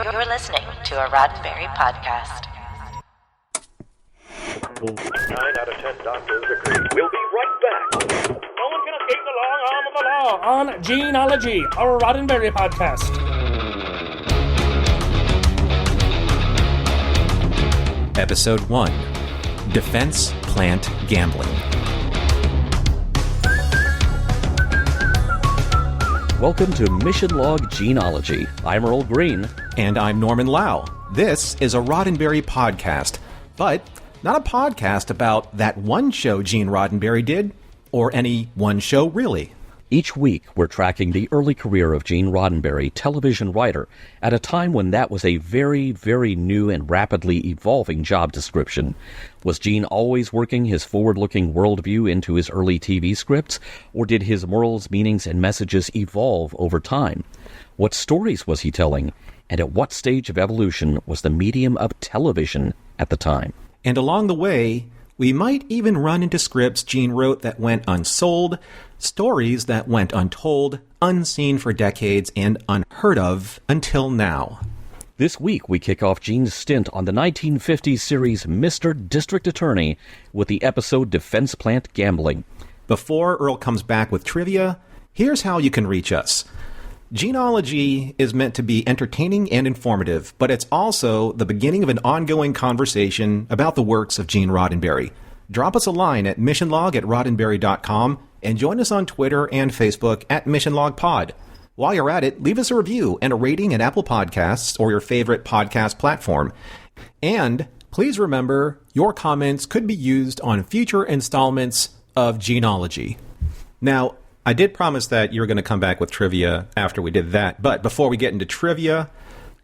You're listening to a Roddenberry podcast. 9 out of 10 doctors agree. We'll be right back. No one can escape the long arm of the law on Gene-ology, a Roddenberry podcast. Episode 1, Defense Plant Gambling. Welcome to Mission Log Gene-ology. I'm Earl Green. And I'm Norman Lau. This is a Roddenberry podcast, but not a podcast about that one show Gene Roddenberry did, or any one show really. Each week, we're tracking the early career of Gene Roddenberry, television writer, at a time when that was a very, very new and rapidly evolving job description. Was Gene always working his forward-looking worldview into his early TV scripts, or did his morals, meanings, and messages evolve over time? What stories was he telling, and at what stage of evolution was the medium of television at the time? And along the way, we might even run into scripts Gene wrote that went unsold, stories that went untold, unseen for decades, and unheard of until now. This week, we kick off Gene's stint on the 1950s series Mr. District Attorney with the episode Defense Plant Gambling. Before Earl comes back with trivia, here's how you can reach us. Gene-ology is meant to be entertaining and informative, but it's also the beginning of an ongoing conversation about the works of Gene Roddenberry. Drop us a line at missionlog@roddenberry.com and join us on Twitter and Facebook at missionlogpod. While you're at it, leave us a review and a rating at Apple Podcasts or your favorite podcast platform. And please remember, your comments could be used on future installments of Gene-ology. Now, I did promise that you were going to come back with trivia after we did that, but before we get into trivia,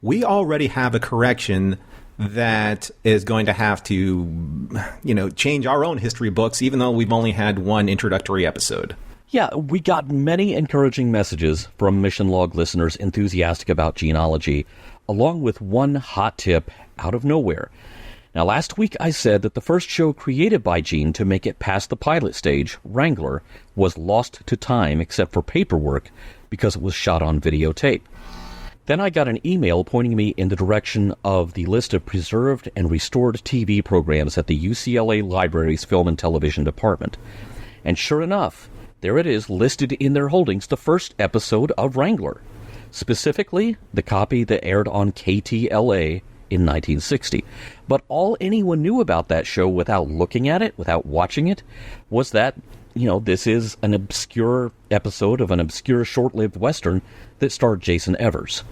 we already have a correction that is going to have to, change our own history books, even though we've only had one introductory episode. Yeah, we got many encouraging messages from Mission Log listeners enthusiastic about Gene-ology, along with one hot tip out of nowhere. Now, last week I said that the first show created by Gene to make it past the pilot stage, Wrangler, was lost to time except for paperwork because it was shot on videotape. Then I got an email pointing me in the direction of the list of preserved and restored TV programs at the UCLA Library's Film and Television Department. And sure enough, there it is, listed in their holdings, the first episode of Wrangler. Specifically, the copy that aired on KTLA in 1960. But all anyone knew about that show without looking at it, without watching it, was that, this is an obscure episode of an obscure short-lived Western that starred Jason Evers.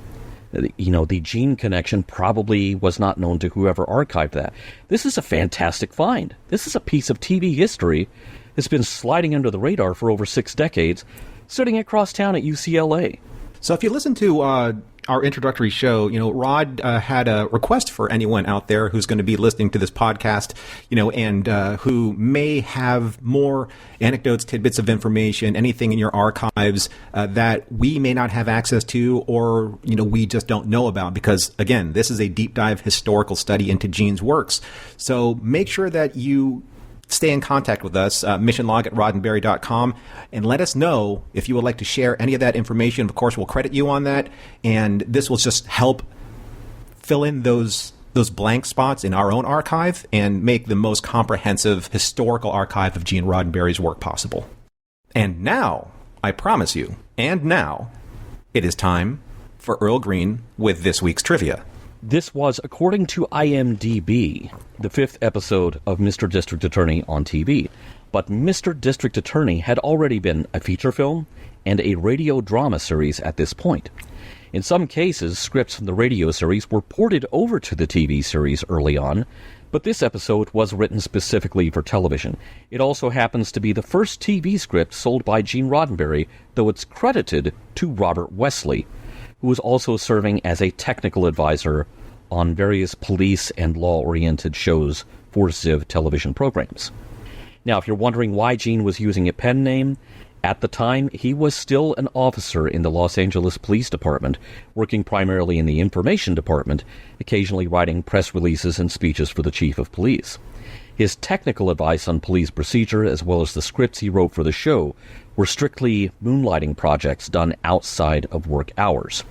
The Gene connection probably was not known to whoever archived that. This is a fantastic find. This is a piece of TV history that's been sliding under the radar for over 6 decades, sitting across town at UCLA. So if you listen to our introductory show, Rod had a request for anyone out there who's going to be listening to this podcast, and who may have more anecdotes, tidbits of information, anything in your archives that we may not have access to, or, we just don't know about, because, again, this is a deep dive historical study into Gene's works. So make sure that you stay in contact with us, missionlog@roddenberry.com, and let us know if you would like to share any of that information. Of course, we'll credit you on that, and this will just help fill in those blank spots in our own archive and make the most comprehensive historical archive of Gene Roddenberry's work possible. And now, I promise you, it is time for Earl Green with this week's trivia. This was, according to IMDb, the 5th episode of Mr. District Attorney on TV. But Mr. District Attorney had already been a feature film and a radio drama series at this point. In some cases, scripts from the radio series were ported over to the TV series early on, but this episode was written specifically for television. It also happens to be the first TV script sold by Gene Roddenberry, though it's credited to Robert Wesley, who was also serving as a technical advisor on various police and law-oriented shows for Ziv television programs. Now, if you're wondering why Gene was using a pen name, at the time, he was still an officer in the Los Angeles Police Department, working primarily in the information department, occasionally writing press releases and speeches for the chief of police. His technical advice on police procedure, as well as the scripts he wrote for the show, were strictly moonlighting projects done outside of work hours.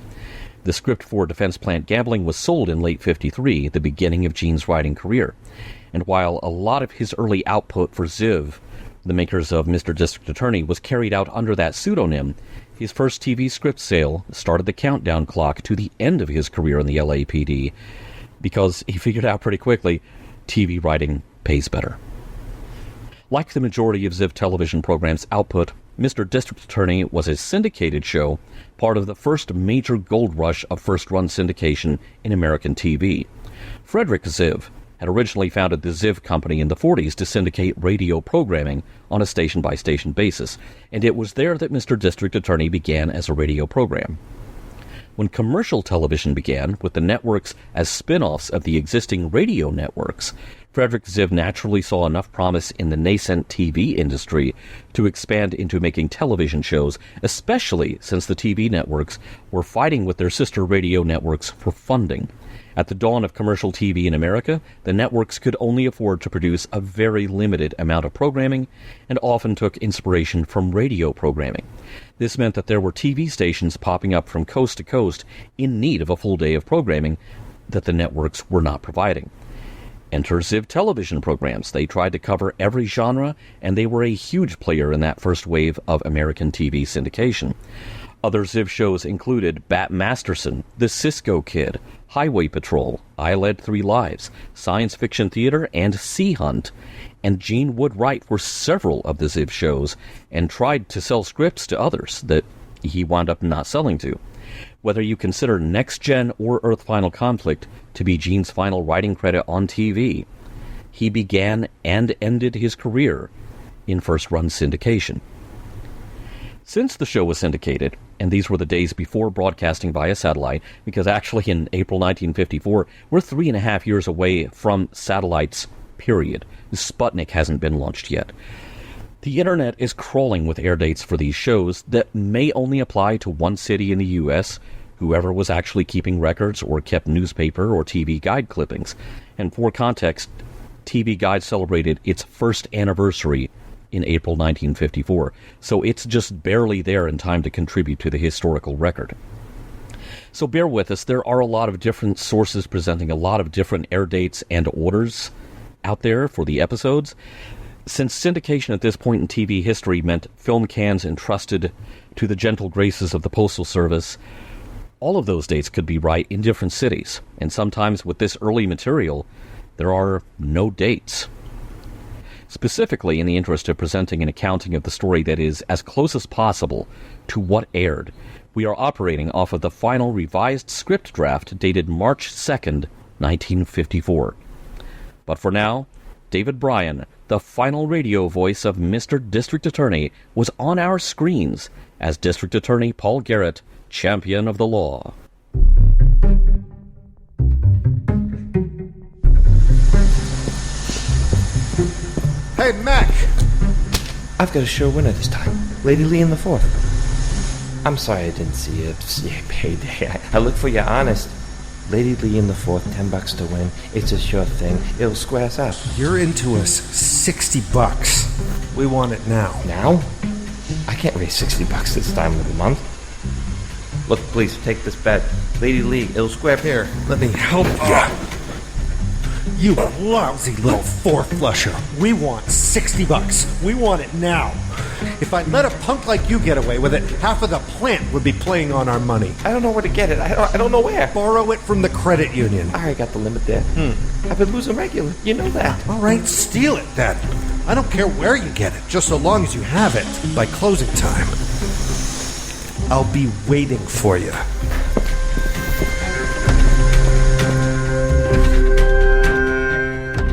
The script for Defense Plant Gambling was sold in late '53, the beginning of Gene's writing career. And while a lot of his early output for Ziv, the makers of Mr. District Attorney, was carried out under that pseudonym, his first TV script sale started the countdown clock to the end of his career in the LAPD, because he figured out pretty quickly TV writing pays better. Like the majority of Ziv television programs' output, Mr. District Attorney was a syndicated show, part of the first major gold rush of first-run syndication in American TV. Frederick Ziv had originally founded the Ziv Company in the 40s to syndicate radio programming on a station-by-station basis, and it was there that Mr. District Attorney began as a radio program. When commercial television began, with the networks as spin-offs of the existing radio networks, Frederick Ziv naturally saw enough promise in the nascent TV industry to expand into making television shows, especially since the TV networks were fighting with their sister radio networks for funding. At the dawn of commercial TV in America, the networks could only afford to produce a very limited amount of programming and often took inspiration from radio programming. This meant that there were TV stations popping up from coast to coast in need of a full day of programming that the networks were not providing. Enter Ziv television programs. They tried to cover every genre, and they were a huge player in that first wave of American TV syndication. Other Ziv shows included Bat Masterson, The Cisco Kid, Highway Patrol, I Led 3 Lives, Science Fiction Theater, and Sea Hunt. And Gene would write for several of the Ziv shows and tried to sell scripts to others that he wound up not selling to. Whether you consider Next Gen or Earth Final Conflict to be Gene's final writing credit on TV, he began and ended his career in first-run syndication. Since the show was syndicated, and these were the days before broadcasting via satellite, because actually in April 1954, we're 3.5 years away from satellites, period. Sputnik hasn't been launched yet. The internet is crawling with air dates for these shows that may only apply to one city in the U.S., whoever was actually keeping records or kept newspaper or TV guide clippings. And for context, TV Guide celebrated its first anniversary in April 1954, so it's just barely there in time to contribute to the historical record. So bear with us, there are a lot of different sources presenting a lot of different air dates and orders out there for the episodes. Since syndication at this point in TV history meant film cans entrusted to the gentle graces of the Postal Service, all of those dates could be right in different cities, and sometimes with this early material, there are no dates. Specifically, in the interest of presenting an accounting of the story that is as close as possible to what aired, we are operating off of the final revised script draft dated March 2nd, 1954. But for now, David Bryan, the final radio voice of Mr. District Attorney, was on our screens as District Attorney Paul Garrett, champion of the law. Hey, Mac! I've got a sure winner this time. Lady Lee in the fourth. I'm sorry I didn't see it. Payday. I look for you honest. Lady Lee in the fourth, $10 to win. It's a sure thing. It'll square us up. You're into us $60. We want it now. Now? I can't raise $60 this time of the month. Look, please, take this bet. Lady Lee, it'll square up. Here, let me help you. You lousy little four-flusher. We want $60. We want it now. If I let a punk like you get away with it, half of the plant would be playing on our money. I don't know where to get it. I don't know where. Borrow it from the credit union. I already got the limit there. I've been losing regular. You know that. All right, steal it then. I don't care where you get it, just so long as you have it by closing time. I'll be waiting for you.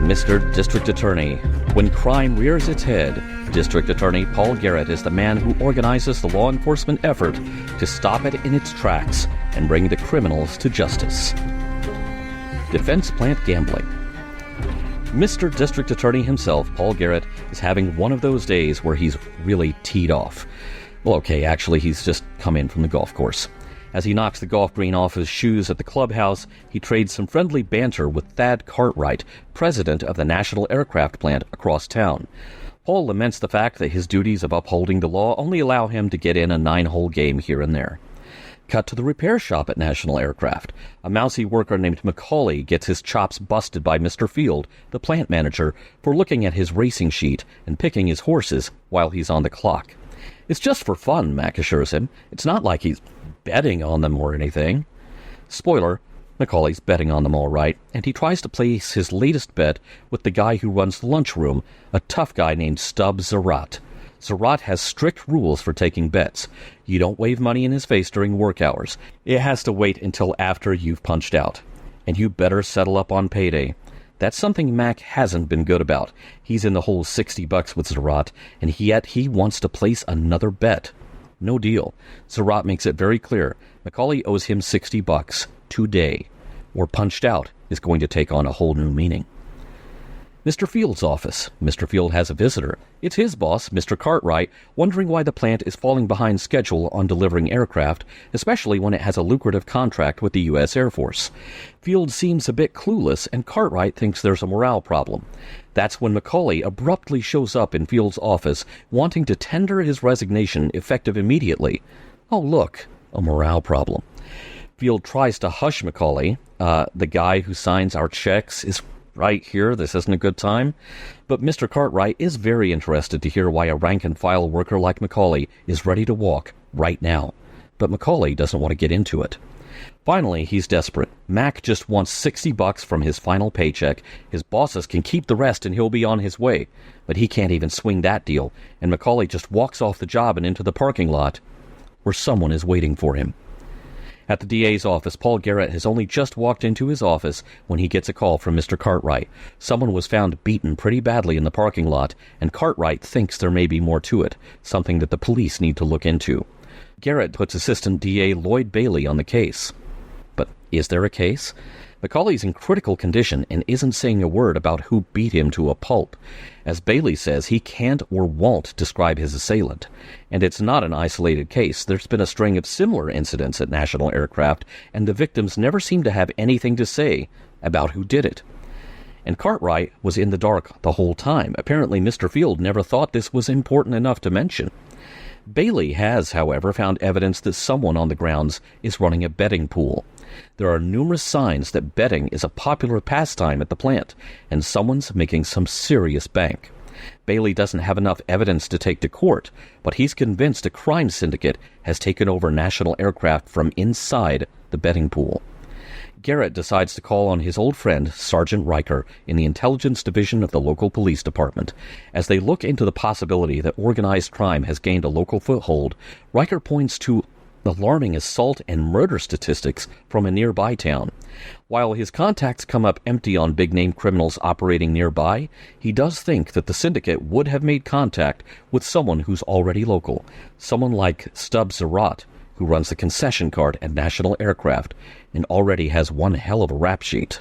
Mr. District Attorney. When crime rears its head, District Attorney Paul Garrett is the man who organizes the law enforcement effort to stop it in its tracks and bring the criminals to justice. Defense Plant Gambling. Mr. District Attorney himself, Paul Garrett, is having one of those days where he's really teed off. Well, okay, actually, he's just come in from the golf course. As he knocks the golf green off his shoes at the clubhouse, he trades some friendly banter with Thad Cartwright, president of the National Aircraft Plant across town. Paul laments the fact that his duties of upholding the law only allow him to get in a 9-hole game here and there. Cut to the repair shop at National Aircraft. A mousy worker named Macauley gets his chops busted by Mr. Field, the plant manager, for looking at his racing sheet and picking his horses while he's on the clock. It's just for fun, Mac assures him. It's not like he's betting on them or anything. Spoiler, Macaulay's betting on them all right, and he tries to place his latest bet with the guy who runs the lunchroom, a tough guy named Zaratt. Zaratt has strict rules for taking bets. You don't wave money in his face during work hours. It has to wait until after you've punched out. And you better settle up on payday. That's something Mac hasn't been good about. He's in the hole $60 with Zaratt, and yet he wants to place another bet. No deal. Zaratt makes it very clear. Macauley owes him $60 today, or punched out is going to take on a whole new meaning. Mr. Field's office. Mr. Field has a visitor. It's his boss, Mr. Cartwright, wondering why the plant is falling behind schedule on delivering aircraft, especially when it has a lucrative contract with the U.S. Air Force. Field seems a bit clueless, and Cartwright thinks there's a morale problem. That's when Macauley abruptly shows up in Field's office, wanting to tender his resignation effective immediately. Oh, look, a morale problem. Field tries to hush Macauley. The guy who signs our checks is right here. This isn't a good time. But Mr. Cartwright is very interested to hear why a rank-and-file worker like Macauley is ready to walk right now. But Macauley doesn't want to get into it. Finally, he's desperate. Mac just wants $60 from his final paycheck. His bosses can keep the rest and he'll be on his way. But he can't even swing that deal, and Macauley just walks off the job and into the parking lot, where someone is waiting for him. At the DA's office, Paul Garrett has only just walked into his office when he gets a call from Mr. Cartwright. Someone was found beaten pretty badly in the parking lot, and Cartwright thinks there may be more to it, something that the police need to look into. Garrett puts Assistant DA Lloyd Bailey on the case. But is there a case? Macaulay's in critical condition and isn't saying a word about who beat him to a pulp. As Bailey says, he can't or won't describe his assailant. And it's not an isolated case. There's been a string of similar incidents at National Aircraft, and the victims never seem to have anything to say about who did it. And Cartwright was in the dark the whole time. Apparently Mr. Field never thought this was important enough to mention. Bailey has, however, found evidence that someone on the grounds is running a betting pool. There are numerous signs that betting is a popular pastime at the plant, and someone's making some serious bank. Bailey doesn't have enough evidence to take to court, but he's convinced a crime syndicate has taken over National Aircraft from inside the betting pool. Garrett decides to call on his old friend, Sergeant Riker, in the intelligence division of the local police department. As they look into the possibility that organized crime has gained a local foothold, Riker points to alarming assault and murder statistics from a nearby town. While his contacts come up empty on big-name criminals operating nearby, he does think that the syndicate would have made contact with someone who's already local, someone like Zaratt, who runs the concession cart at National Aircraft and already has one hell of a rap sheet.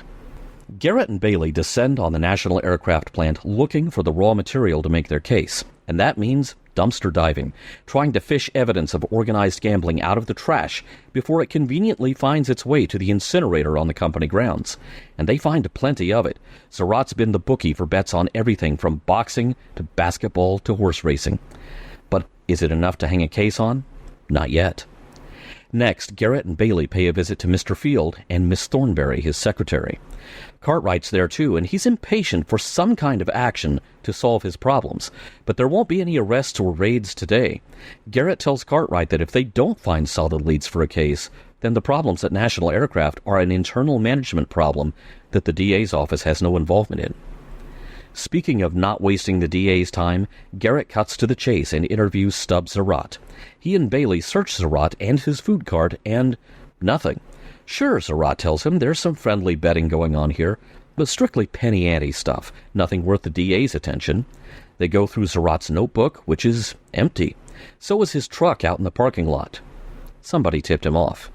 Garrett and Bailey descend on the National Aircraft plant looking for the raw material to make their case, and that means dumpster diving, trying to fish evidence of organized gambling out of the trash before it conveniently finds its way to the incinerator on the company grounds. And they find plenty of it. Zaratt's been the bookie for bets on everything from boxing to basketball to horse racing. But is it enough to hang a case on? Not yet. Next, Garrett and Bailey pay a visit to Mr. Field and Miss Thornberry, his secretary. Cartwright's there too, and he's impatient for some kind of action to solve his problems, but there won't be any arrests or raids today. Garrett tells Cartwright that if they don't find solid leads for a case, then the problems at National Aircraft are an internal management problem that the DA's office has no involvement in. Speaking of not wasting the DA's time, Garrett cuts to the chase and interviews Zaratt. He and Bailey search Zaratt and his food cart, and nothing. Sure, Zaratt tells him there's some friendly betting going on here, but strictly penny-ante stuff, nothing worth the DA's attention. They go through Zaratt's notebook, which is empty. So is his truck out in the parking lot. Somebody tipped him off.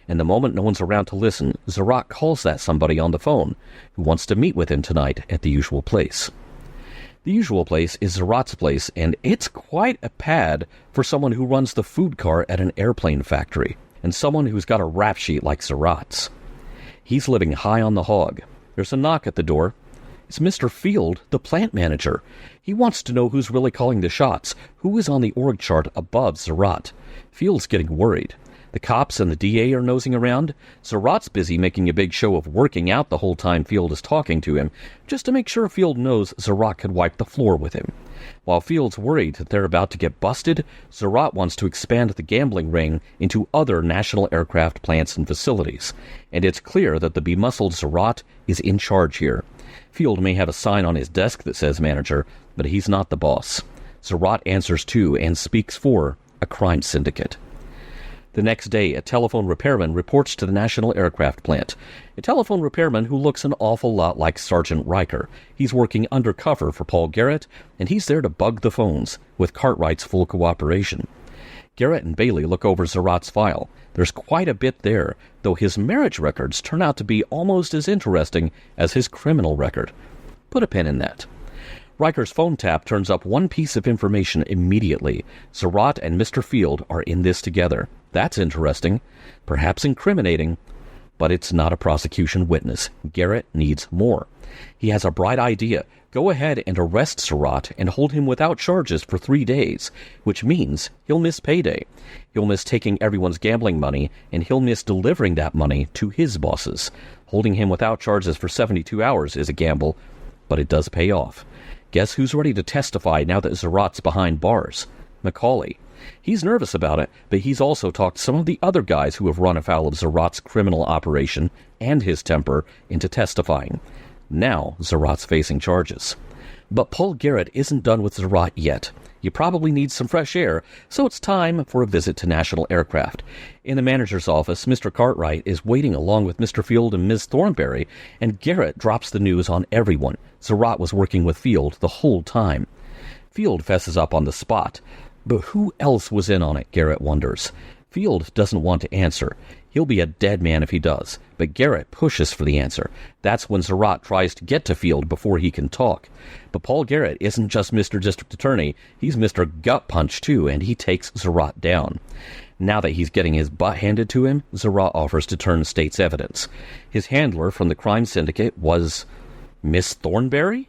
And the moment no one's around to listen, Zaratt calls that somebody on the phone, who wants to meet with him tonight at the usual place. The usual place is Zaratt's place, and it's quite a pad for someone who runs the food cart at an airplane factory, and someone who's got a rap sheet like Zaratt's. He's living high on the hog. There's a knock at the door. It's Mr. Field, the plant manager. He wants to know who's really calling the shots, who is on the org chart above Zaratt. Field's getting worried. The cops and the DA are nosing around. Zaratt's busy making a big show of working out the whole time Field is talking to him, just to make sure Field knows Zaratt could wipe the floor with him. While Field's worried that they're about to get busted, Zaratt wants to expand the gambling ring into other national aircraft plants and facilities. And it's clear that the bemuscled Zaratt is in charge here. Field may have a sign on his desk that says manager, but he's not the boss. Zaratt answers to and speaks for a crime syndicate. The next day, a telephone repairman reports to the National Aircraft Plant. A telephone repairman who looks an awful lot like Sergeant Riker. He's working undercover for Paul Garrett, and he's there to bug the phones, with Cartwright's full cooperation. Garrett and Bailey look over Zaratt's file. There's quite a bit there, though his marriage records turn out to be almost as interesting as his criminal record. Put a pin in that. Riker's phone tap turns up one piece of information immediately. Zaratt and Mr. Field are in this together. That's interesting, perhaps incriminating, but it's not a prosecution witness. Garrett needs more. He has a bright idea. Go ahead and arrest Zaratt and hold him without charges for 3 days, which means he'll miss payday. He'll miss taking everyone's gambling money, and he'll miss delivering that money to his bosses. Holding him without charges for 72 hours is a gamble, but it does pay off. Guess who's ready to testify now that Zaratt's behind bars? Macauley. He's nervous about it, but he's also talked some of the other guys who have run afoul of Zaratt's criminal operation and his temper into testifying. Now Zaratt's facing charges. But Paul Garrett isn't done with Zaratt yet. He probably needs some fresh air, so it's time for a visit to National Aircraft. In the manager's office, Mr. Cartwright is waiting along with Mr. Field and Ms. Thornberry, and Garrett drops the news on everyone. Zaratt was working with Field the whole time. Field fesses up on the spot. But who else was in on it, Garrett wonders. Field doesn't want to answer. He'll be a dead man if he does. But Garrett pushes for the answer. That's when Zaratt tries to get to Field before he can talk. But Paul Garrett isn't just Mr. District Attorney. He's Mr. Gut Punch, too, and he takes Zaratt down. Now that he's getting his butt handed to him, Zaratt offers to turn state's evidence. His handler from the crime syndicate was Miss Thornberry?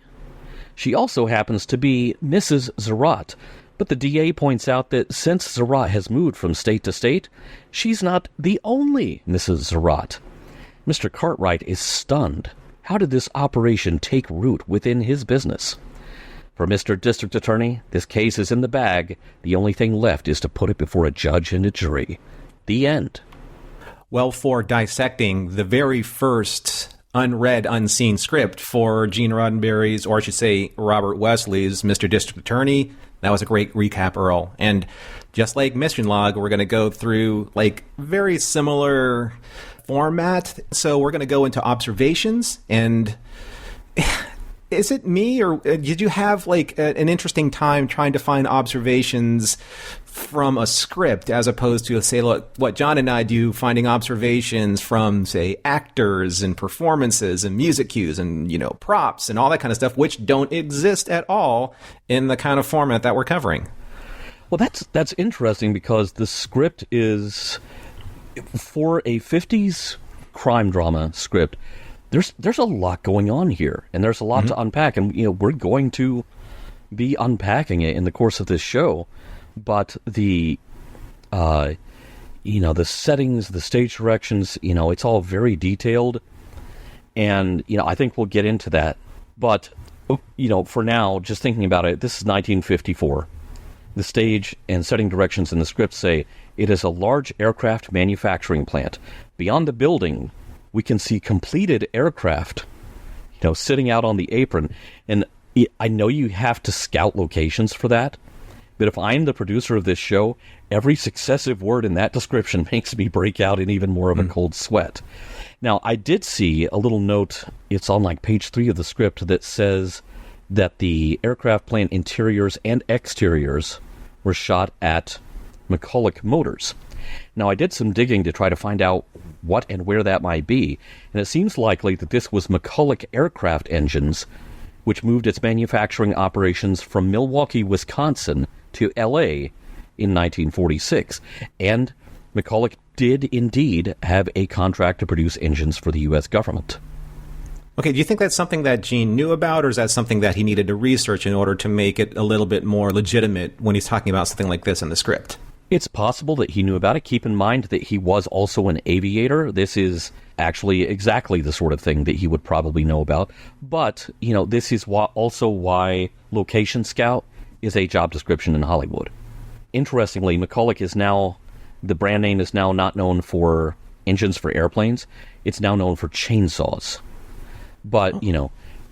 She also happens to be Mrs. Zaratt. But the DA points out that since Zaratt has moved from state to state, she's not the only Mrs. Zaratt. Mr. Cartwright is stunned. How did this operation take root within his business? For Mr. District Attorney, this case is in the bag. The only thing left is to put it before a judge and a jury. The end. Well, for dissecting the very first unread, unseen script for Gene Roddenberry's, or I should say Robert Wesley's Mr. District Attorney, that was a great recap, Earl. And just like Mission Log, we're going to go through like very similar format. So we're going to go into observations. And is it me, or did you have like an interesting time trying to find observations from a script as opposed to, say, look, what John and I do, finding observations from, say, actors and performances and music cues and, you know, props and all that kind of stuff, which don't exist at all in the kind of format that we're covering? Well, that's interesting because the script is, for a 50s crime drama script, there's a lot going on here, and there's a lot to unpack, and, you know, we're going to be unpacking it in the course of this show. But the settings, the stage directions, you know, it's all very detailed. And, you know, I think we'll get into that. But, you know, for now, just thinking about it, this is 1954. The stage and setting directions in the script say, it is a large aircraft manufacturing plant. Beyond the building, we can see completed aircraft, you know, sitting out on the apron. And I know you have to scout locations for that. But if I'm the producer of this show, every successive word in that description makes me break out in even more of a cold sweat. Now, I did see a little note, it's on like page 3 of the script, that says that the aircraft plant interiors and exteriors were shot at Macauley Motors. Now, I did some digging to try to find out what and where that might be, and it seems likely that this was Macauley Aircraft Engines, which moved its manufacturing operations from Milwaukee, Wisconsin to L.A. in 1946. And Macauley did indeed have a contract to produce engines for the U.S. government. Okay, do you think that's something that Gene knew about, or is that something that he needed to research in order to make it a little bit more legitimate when he's talking about something like this in the script? It's possible that he knew about it. Keep in mind that he was also an aviator. This is actually exactly the sort of thing that he would probably know about. But, this is also why location scout is a job description in Hollywood. Interestingly, Macauley the brand name is now not known for engines for airplanes. It's now known for chainsaws. But,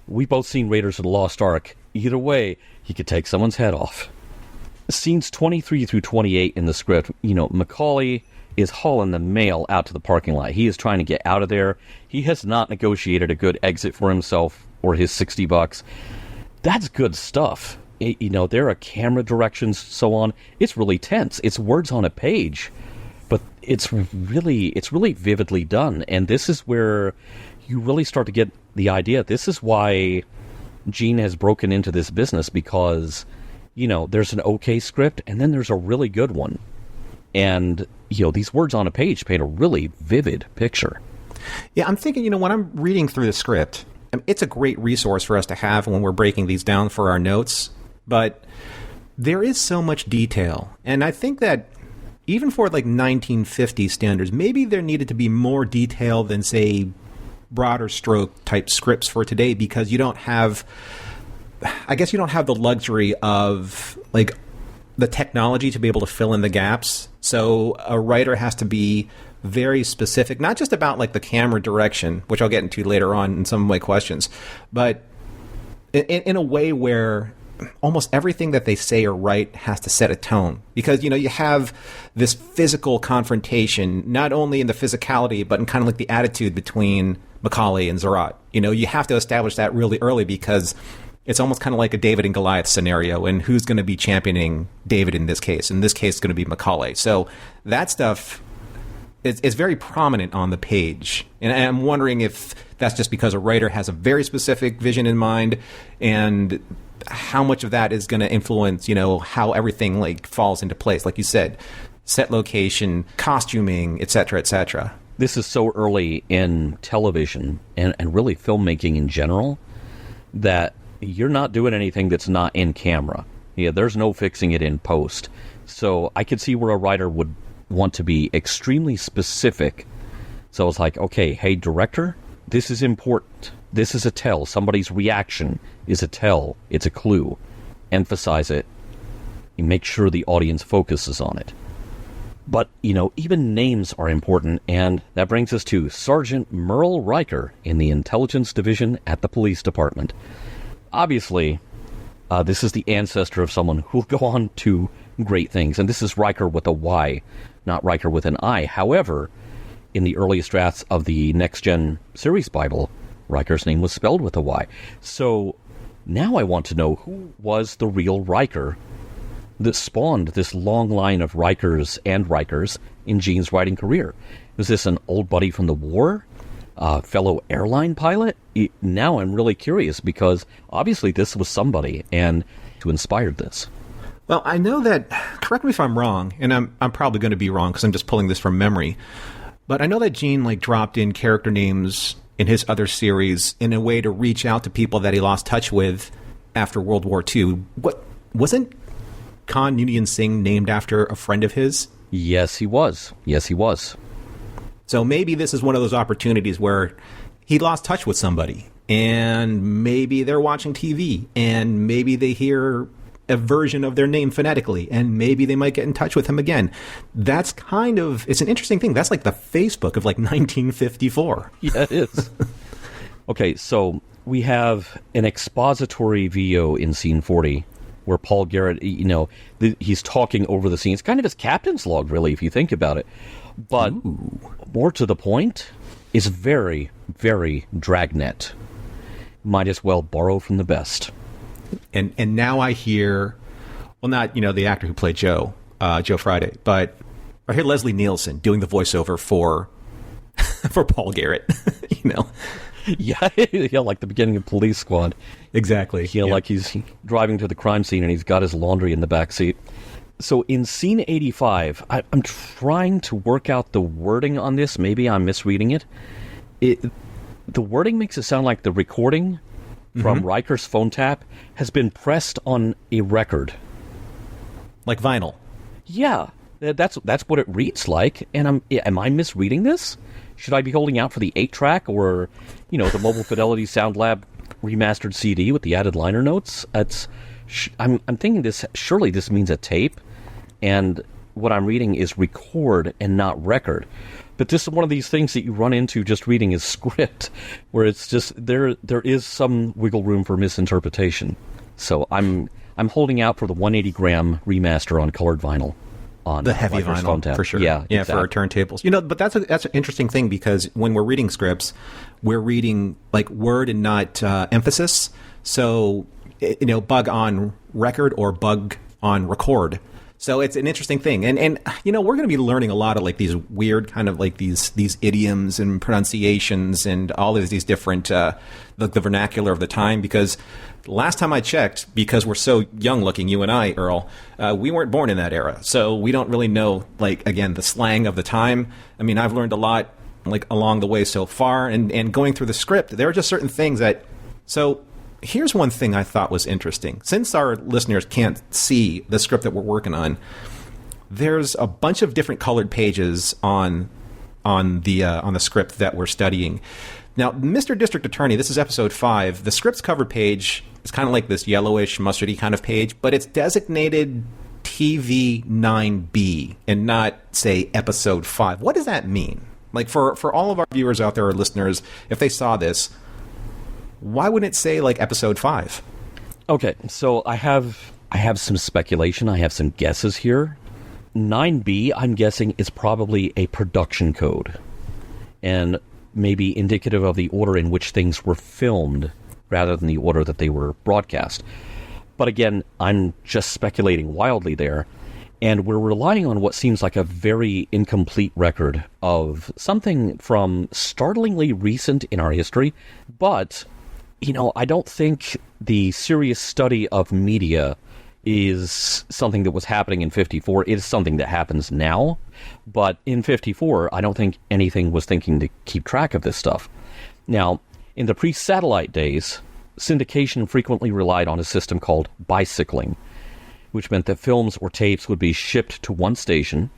we've both seen Raiders of the Lost Ark. Either way, he could take someone's head off. Scenes 23 through 28 in the script, Macauley is hauling the mail out to the parking lot. He is trying to get out of there. He has not negotiated a good exit for himself or his $60. That's good stuff. There are camera directions, so on. It's really tense. It's words on a page, but it's really vividly done. And this is where you really start to get the idea. This is why Gene has broken into this business, because there's an okay script, and then there's a really good one. And, these words on a page paint a really vivid picture. Yeah, I'm thinking, when I'm reading through the script, it's a great resource for us to have when we're breaking these down for our notes. But there is so much detail. And I think that even for 1950 standards, maybe there needed to be more detail than, say, broader stroke type scripts for today, because you don't have the luxury of the technology to be able to fill in the gaps. So a writer has to be very specific, not just about the camera direction, which I'll get into later on in some of my questions, but in a way where almost everything that they say or write has to set a tone. Because, you have this physical confrontation, not only in the physicality, but in kind of the attitude between Macauley and Zaratt. You have to establish that really early, because it's almost kind of like a David and Goliath scenario, and who's going to be championing David in this case? In this case, it's going to be Macauley. So that stuff is very prominent on the page. And I'm wondering if that's just because a writer has a very specific vision in mind, and how much of that is going to influence, how everything falls into place. Like you said, set location, costuming, et cetera, et cetera. This is so early in television and really filmmaking in general that you're not doing anything that's not in camera. Yeah, there's no fixing it in post. So I could see where a writer would want to be extremely specific. So it's okay, hey, director, this is important. This is a tell. Somebody's reaction is a tell. It's a clue. Emphasize it. You make sure the audience focuses on it. But, even names are important, and that brings us to Sergeant Merle Riker in the Intelligence Division at the Police Department. Obviously, this is the ancestor of someone who will go on to great things, and this is Riker with a Y, not Riker with an I. However, in the earliest drafts of the Next Gen series Bible, Riker's name was spelled with a Y. So now I want to know, who was the real Riker that spawned this long line of Rikers and Rikers in Gene's writing career? Was this an old buddy from the war? Fellow airline pilot? Now I'm really curious, because obviously this was somebody and who inspired this. Well, I know that, correct me if I'm wrong, and I'm probably going to be wrong because I'm just pulling this from memory, but I know that Gene dropped in character names in his other series in a way to reach out to people that he lost touch with after World War II. Wasn't Khan Noonien Singh named after a friend of his? Yes, he was. So maybe this is one of those opportunities where he lost touch with somebody, and maybe they're watching TV, and maybe they hear a version of their name phonetically, and maybe they might get in touch with him again. That's it's an interesting thing. That's like the Facebook of 1954. Yeah, it is. Okay, so we have an expository VO in scene 40 where Paul Garrett, he's talking over the scene. It's kind of his captain's log, really, if you think about it. But more to the point, is very, very dragnet. Might as well borrow from the best. And now I hear, well, not the actor who played Joe Friday, but I hear Leslie Nielsen doing the voiceover for Paul Garrett. Yeah, like the beginning of Police Squad. Exactly. Like he's driving to the crime scene and he's got his laundry in the back seat. So in scene 85, I'm trying to work out the wording on this. Maybe I'm misreading it. The wording makes it sound like the recording from Riker's phone tap has been pressed on a record. Like vinyl. Yeah. That's what it reads like. And am I misreading this? Should I be holding out for the 8-track or, the Mobile Fidelity Sound Lab remastered CD with the added liner notes? I'm thinking surely this means a tape, and what I'm reading is record and not record. But this is one of these things that you run into just reading a script, where it's just there is some wiggle room for misinterpretation. So I'm holding out for the 180-gram remaster on colored vinyl. On the heavy vinyl, for sure. Yeah, exactly. For our turntables. But that's an interesting thing, because when we're reading scripts, we're reading like word and not emphasis. So, bug on record or bug on record. So it's an interesting thing. And we're going to be learning a lot of like these weird kind of like these idioms and pronunciations and all of these different, the vernacular of the time, because last time I checked, because we're so young looking, you and I, Earl, we weren't born in that era. So we don't really know, like, again, the slang of the time. I mean, I've learned a lot like along the way so far, and going through the script, there are just certain things that, so here's one thing I thought was interesting. Since our listeners can't see the script that we're working on, there's a bunch of different colored pages on the script that we're studying. Now, Mr. District Attorney, this is episode 5. The script's cover page is kind of like this yellowish, mustardy kind of page, but it's designated TV 9B and not, say, episode 5. What does that mean? Like, for all of our viewers out there or listeners, if they saw this, why wouldn't it say, like, episode 5? Okay, so I have some speculation. I have some guesses here. 9B, I'm guessing, is probably a production code, and maybe indicative of the order in which things were filmed rather than the order that they were broadcast. But again, I'm just speculating wildly there, and we're relying on what seems like a very incomplete record of something from startlingly recent in our history, but I don't think the serious study of media is something that was happening in 54. It is something that happens now. But in 54, I don't think anything was thinking to keep track of this stuff. Now, in the pre-satellite days, syndication frequently relied on a system called bicycling, which meant that films or tapes would be shipped to one station,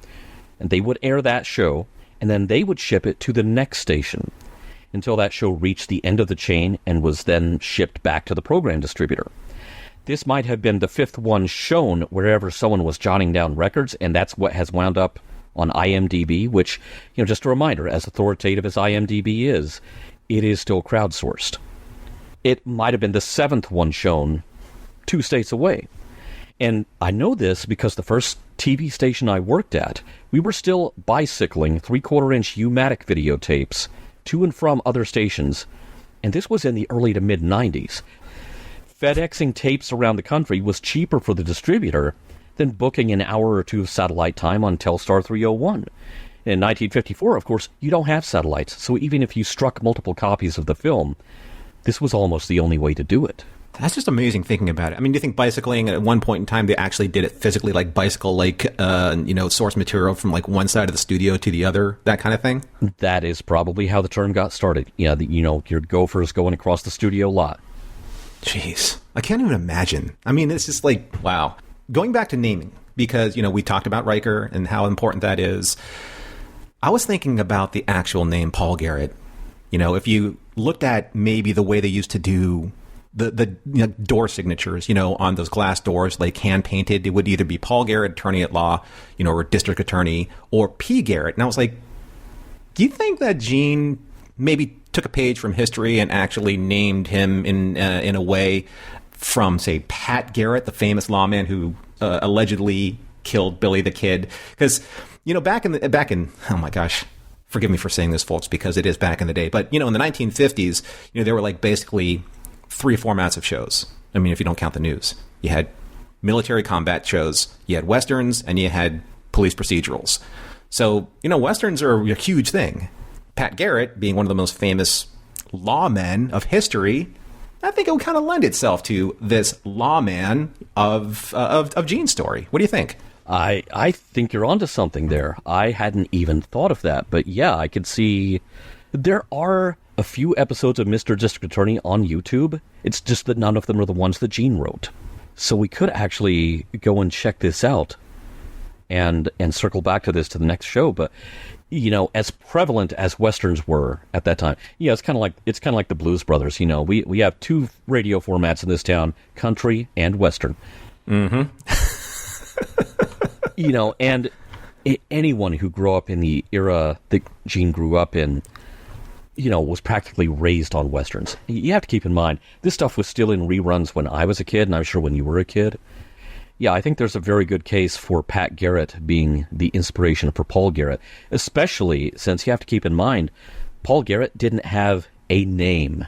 and they would air that show, and then they would ship it to the next station, until that show reached the end of the chain and was then shipped back to the program distributor. This might have been the 5th one shown wherever someone was jotting down records, and that's what has wound up on IMDb, which, just a reminder, as authoritative as IMDb is, it is still crowdsourced. It might have been the 7th one shown 2 states away. And I know this because the first TV station I worked at, we were still bicycling 3/4-inch U-matic videotapes to and from other stations, and this was in the early to mid-90s. FedExing tapes around the country was cheaper for the distributor than booking an hour or two of satellite time on Telstar 301. In 1954, of course, you don't have satellites, so even if you struck multiple copies of the film, this was almost the only way to do it. That's just amazing thinking about it. I mean, do you think bicycling, at one point in time, they actually did it physically, like bicycle, like, source material from like one side of the studio to the other, that kind of thing? That is probably how the term got started. Yeah, your gophers going across the studio lot. Jeez. I can't even imagine. I mean, it's just like, wow. Going back to naming, because, we talked about Riker and how important that is. I was thinking about the actual name Paul Garrett. If you looked at maybe the way they used to do the door signatures, on those glass doors, like hand painted, it would either be Paul Garrett, attorney at law, or district attorney, or P. Garrett. And I was like, do you think that Gene maybe took a page from history and actually named him in a way from, say, Pat Garrett, the famous lawman who allegedly killed Billy the Kid? Because back in oh my gosh, forgive me for saying this, folks, because it is back in the day, but in the 1950s, there were like basically 3 formats of shows. I mean, if you don't count the news, you had military combat shows, you had westerns, and you had police procedurals. So westerns are a huge thing. Pat Garrett, being one of the most famous lawmen of history, I think it would kind of lend itself to this lawman of Gene's story. What do you think? I think you're onto something there. I hadn't even thought of that, but yeah, I could see there are a few episodes of Mr. District Attorney on YouTube. It's just that none of them are the ones that Gene wrote. So we could actually go and check this out. and circle back to this to the next show, but as prevalent as Westerns were at that time, it's kind of like the Blues Brothers. We have two radio formats in this town: country and Western. Mm-hmm. And anyone who grew up in the era that Gene grew up in, was practically raised on Westerns. You have to keep in mind, this stuff was still in reruns when I was a kid, and I'm sure when you were a kid. Yeah, I think there's a very good case for Pat Garrett being the inspiration for Paul Garrett, especially since you have to keep in mind, Paul Garrett didn't have a name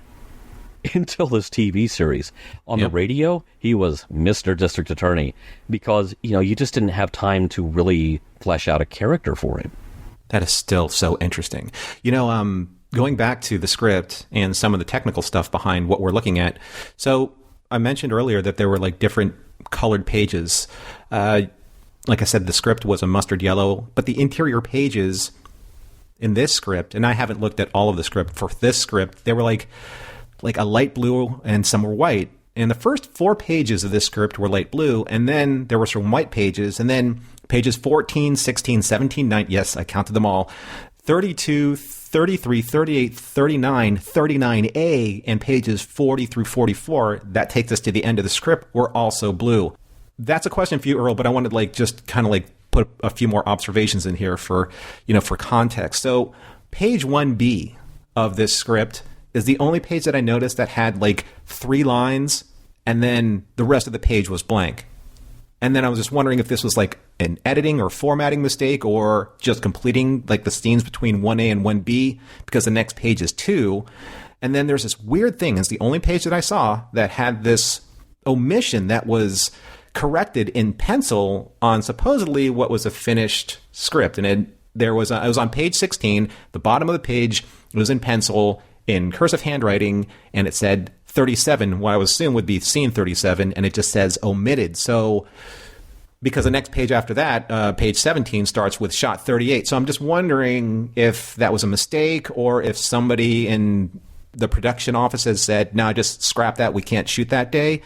until this TV series. On the radio, he was Mr. District Attorney because, you just didn't have time to really flesh out a character for him. That is still so interesting. Going back to the script and some of the technical stuff behind what we're looking at. So I mentioned earlier that there were like different colored pages. Like I said, the script was a mustard yellow, but the interior pages in this script, and I haven't looked at all of the script for this script, they were like a light blue and some were white. And the first 4 pages of this script were light blue, and then there were some white pages, and then pages 14, 16, 17, 9, yes, I counted them all, 32, 33, 38, 39, 39A, and pages 40 through 44, that takes us to the end of the script, were also blue. That's a question for you, Earl, but I wanted to just kind of put a few more observations in here for context. So page 1B of this script is the only page that I noticed that had 3 lines, and then the rest of the page was blank. And then I was just wondering if this was an editing or formatting mistake or just completing the scenes between 1A and 1B because the next page is 2. And then there's this weird thing. It's the only page that I saw that had this omission that was corrected in pencil on supposedly what was a finished script. And it was on page 16. The bottom of the page was in pencil in cursive handwriting, and it said 37, what I would assume would be scene 37, and it just says omitted. So, because the next page after that, page 17, starts with shot 38. So I'm just wondering if that was a mistake or if somebody in the production office has said, no, just scrap that, we can't shoot that day.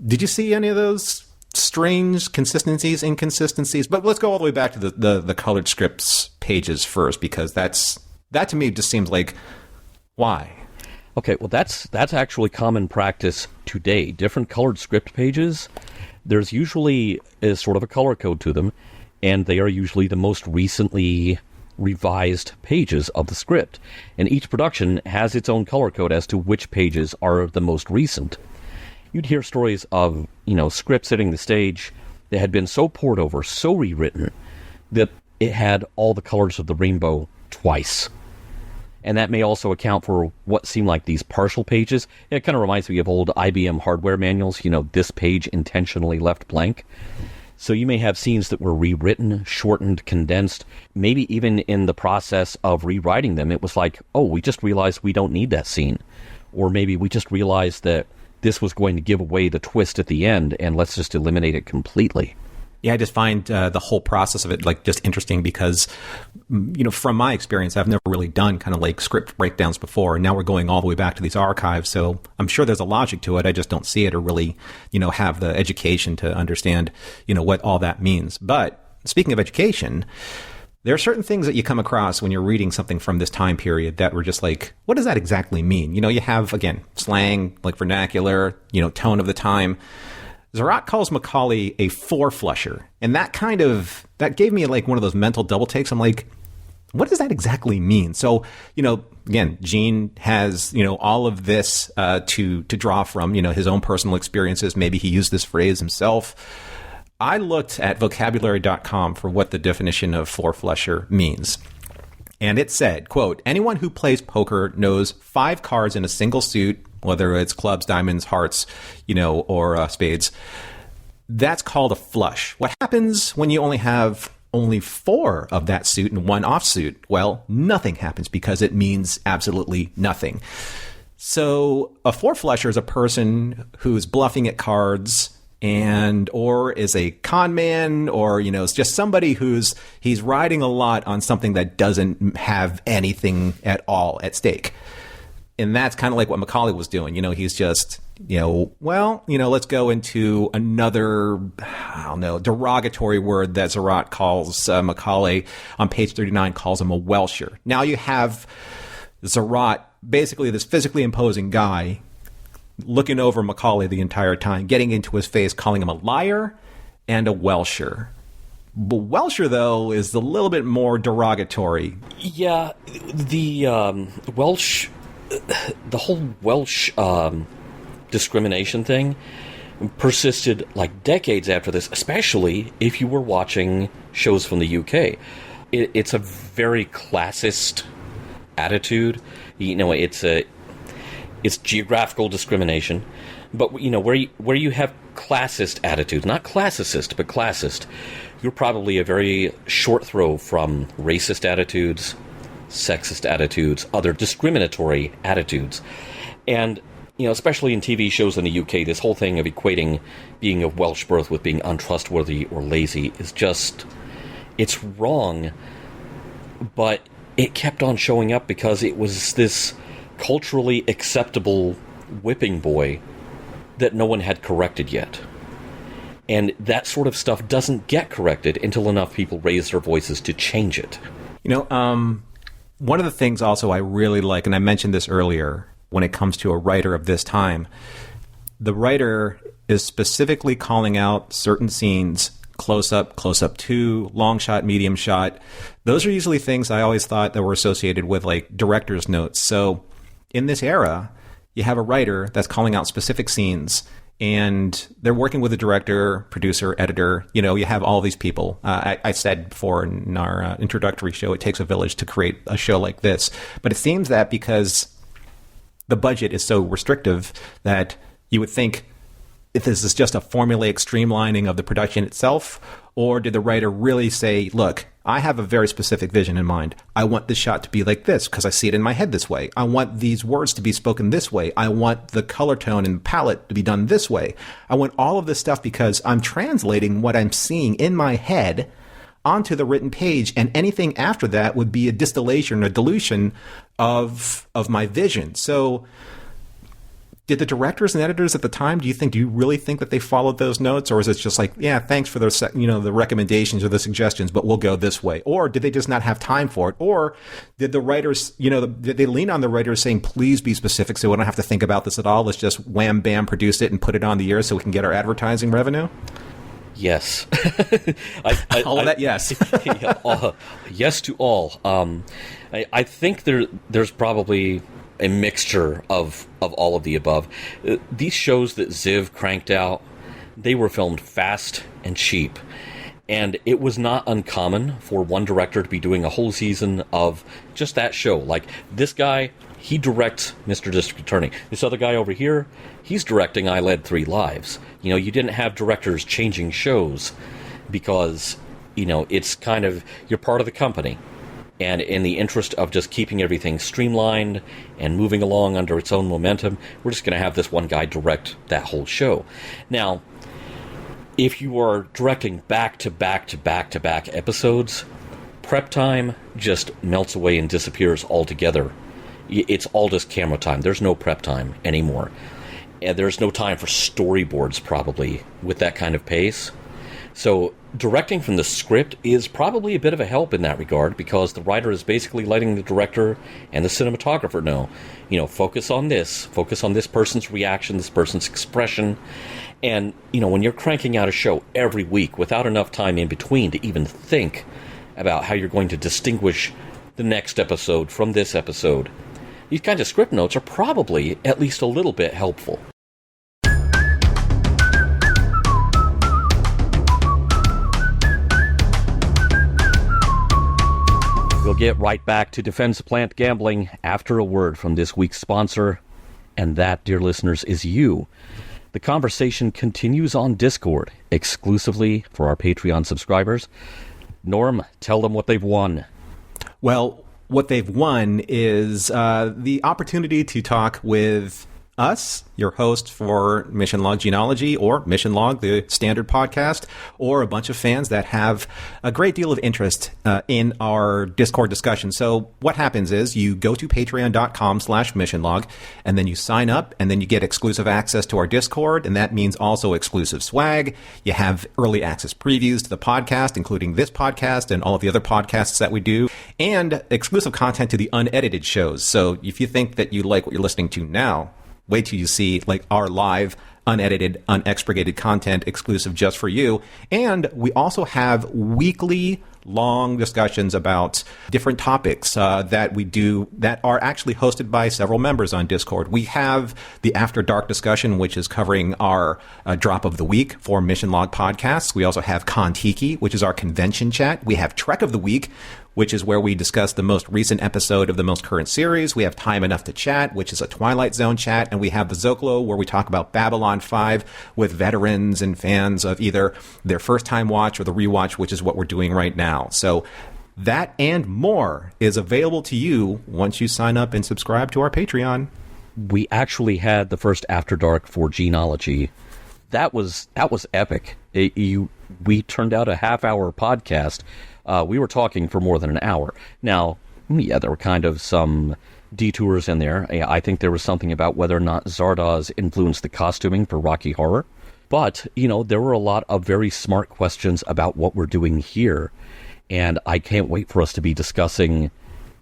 Did you see any of those strange inconsistencies? But let's go all the way back to the colored scripts pages first, because that to me just seems like, why? Okay, well, that's actually common practice today. Different colored script pages, there's usually a sort of a color code to them, and they are usually the most recently revised pages of the script. And each production has its own color code as to which pages are the most recent. You'd hear stories of, scripts hitting the stage that had been so poured over, so rewritten, that it had all the colors of the rainbow twice. And that may also account for what seem like these partial pages. It kind of reminds me of old IBM hardware manuals, this page intentionally left blank. So you may have scenes that were rewritten, shortened, condensed. Maybe even in the process of rewriting them, it was like, oh, we just realized we don't need that scene. Or maybe we just realized that this was going to give away the twist at the end, and let's just eliminate it completely. Yeah, I just find the whole process of it just interesting because, from my experience, I've never really done kind of script breakdowns before, and now we're going all the way back to these archives. So I'm sure there's a logic to it. I just don't see it or really, have the education to understand, what all that means. But speaking of education, there are certain things that you come across when you're reading something from this time period that were just what does that exactly mean? You have, again, slang, vernacular, tone of the time. Zaratt calls Macauley a four-flusher, and that gave me one of those mental double takes. I'm like, what does that exactly mean? So, again, Gene has, all of this to draw from, his own personal experiences. Maybe he used this phrase himself. I looked at vocabulary.com for what the definition of four-flusher means. And it said, quote, anyone who plays poker knows 5 cards in a single suit, whether it's clubs, diamonds, hearts, or spades. That's called a flush. What happens when you have only 4 of that suit and 1 offsuit? Well, nothing happens because it means absolutely nothing. So a four-flusher is a person who's bluffing at cards or is a con man, or, it's just somebody he's riding a lot on something that doesn't have anything at all at stake. And that's kind of like what Macauley was doing. He's just, let's go into another, derogatory word that Zaratt calls Macauley on page 39, calls him a Welsher. Now you have Zaratt, basically this physically imposing guy, looking over Macauley the entire time, getting into his face, calling him a liar and a Welsher. But Welsher, though, is a little bit more derogatory. Yeah, the Welsh, the whole Welsh discrimination thing persisted like decades after this, especially if you were watching shows from the UK. It's a very classist attitude. It's geographical discrimination, but where you have classist attitudes, not classicist, but classist, you're probably a very short throw from racist attitudes, sexist attitudes, other discriminatory attitudes. And, especially in TV shows in the UK, this whole thing of equating being of Welsh birth with being untrustworthy or lazy is just, it's wrong, but it kept on showing up because it was this culturally acceptable whipping boy that no one had corrected yet. And that sort of stuff doesn't get corrected until enough people raise their voices to change it. One of the things also I really like, and I mentioned this earlier, when it comes to a writer of this time, the writer is specifically calling out certain scenes, close up 2, long shot, medium shot. Those are usually things I always thought that were associated with like director's notes. So in this era, you have a writer that's calling out specific scenes, and they're working with a director, producer, editor. You have all these people. I said before in our introductory show, it takes a village to create a show like this. But it seems that because the budget is so restrictive that you would think if this is just a formulaic streamlining of the production itself, or did the writer really say, look, I have a very specific vision in mind. I want this shot to be like this because I see it in my head this way. I want these words to be spoken this way. I want the color tone and palette to be done this way. I want all of this stuff because I'm translating what I'm seeing in my head onto the written page, and anything after that would be a distillation or dilution of my vision. So did the directors and editors at the time, do you really think that they followed those notes? Or is it just like, yeah, thanks for the recommendations or the suggestions, but we'll go this way? Or did they just not have time for it? Or did the writers, did they lean on the writers saying, please be specific so we don't have to think about this at all? Let's just wham, bam, produce it and put it on the air so we can get our advertising revenue? Yes. All of that, yes. Yes to all. I think there's probably a mixture of all of the above. These shows that Ziv cranked out, they were filmed fast and cheap. And it was not uncommon for one director to be doing a whole season of just that show. Like, this guy, he directs Mr. District Attorney. This other guy over here, he's directing I Led 3 Lives. You didn't have directors changing shows because, it's kind of, you're part of the company. And in the interest of just keeping everything streamlined and moving along under its own momentum, we're just going to have this one guy direct that whole show. Now, if you are directing back-to-back episodes, prep time just melts away and disappears altogether. It's all just camera time. There's no prep time anymore. And there's no time for storyboards, probably, with that kind of pace. So directing from the script is probably a bit of a help in that regard, because the writer is basically letting the director and the cinematographer know, focus on this person's reaction, this person's expression. And, when you're cranking out a show every week without enough time in between to even think about how you're going to distinguish the next episode from this episode, these kinds of script notes are probably at least a little bit helpful. We'll get right back to Defense Plant Gambling after a word from this week's sponsor, and that, dear listeners, is you. The conversation continues on Discord, exclusively for our Patreon subscribers. Norm, tell them what they've won. Well, what they've won is the opportunity to talk with us, your host for Mission Log Gene-ology, or Mission Log, the standard podcast, or a bunch of fans that have a great deal of interest in our Discord discussion. So what happens is you go to patreon.com/missionlog, and then you sign up, and then you get exclusive access to our Discord, and that means also exclusive swag. You have early access previews to the podcast, including this podcast and all of the other podcasts that we do, and exclusive content to the unedited shows. So if you think that you like what you're listening to now, wait till you see like our live, unedited, unexpurgated content exclusive just for you. And we also have weekly long discussions about different topics that we do that are actually hosted by several members on Discord. We have the After Dark discussion, which is covering our drop of the week for Mission Log podcasts. We also have Kon-Tiki, which is our convention chat. We have Trek of the Week, which is where we discuss the most recent episode of the most current series. We have Time Enough to Chat, which is a Twilight Zone chat. And we have the Zocalo, where we talk about Babylon 5 with veterans and fans of either their first time watch or the rewatch, which is what we're doing right now. So that and more is available to you once you sign up and subscribe to our Patreon. We actually had the first After Dark for Gene-ology. That was epic. We turned out a half-hour podcast. We were talking for more than an hour. Now, yeah, there were kind of some detours in there. I think there was something about whether or not Zardoz influenced the costuming for Rocky Horror. But, there were a lot of very smart questions about what we're doing here. And I can't wait for us to be discussing,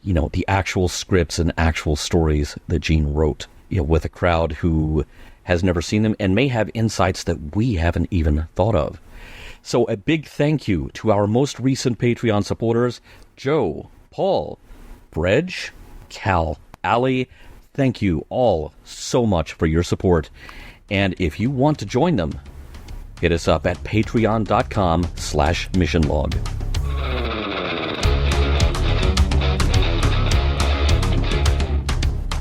the actual scripts and actual stories that Gene wrote, with a crowd who has never seen them and may have insights that we haven't even thought of. So a big thank you to our most recent Patreon supporters, Joe, Paul, Reg, Cal, Ali. Thank you all so much for your support. And if you want to join them, hit us up at patreon.com/missionlog.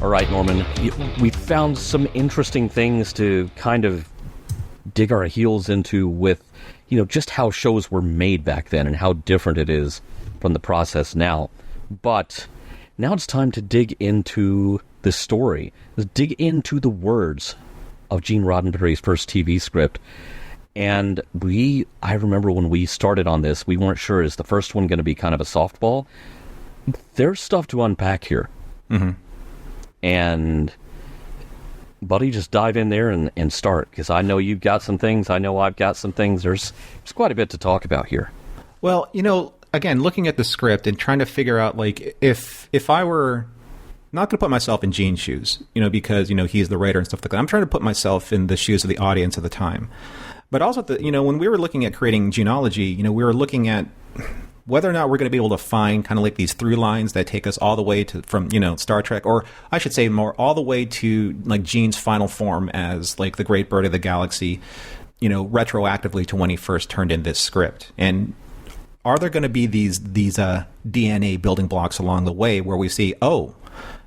All right, Norman, we found some interesting things to kind of dig our heels into with, just how shows were made back then and how different it is from the process now. But now it's time to dig into the story. Let's dig into the words of Gene Roddenberry's first TV script. And I remember when we started on this, we weren't sure, is the first one going to be kind of a softball? There's stuff to unpack here. Mm-hmm. And, buddy, just dive in there and start, because I know you've got some things. I know I've got some things. There's quite a bit to talk about here. Well, again, looking at the script and trying to figure out, like, if I were not going to put myself in Gene's shoes, because, he's the writer and stuff like that. I'm trying to put myself in the shoes of the audience at the time. But also, when we were looking at creating Gene-ology, we were looking at whether or not we're going to be able to find kind of like these through lines that take us all the way from Star Trek, or I should say more all the way to like Gene's final form as like the great bird of the galaxy, retroactively to when he first turned in this script. And are there going to be these DNA building blocks along the way where we see, oh,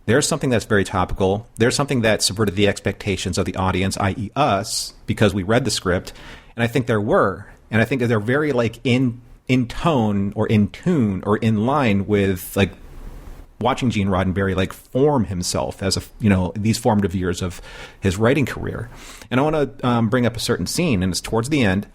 there's something that's very topical. There's something that subverted the expectations of the audience, i.e. us, because we read the script. And I think there were. And I think that they're very like in tone or in tune or in line with like watching Gene Roddenberry like form himself as these formative years of his writing career. And I want to bring up a certain scene, and it's towards the end.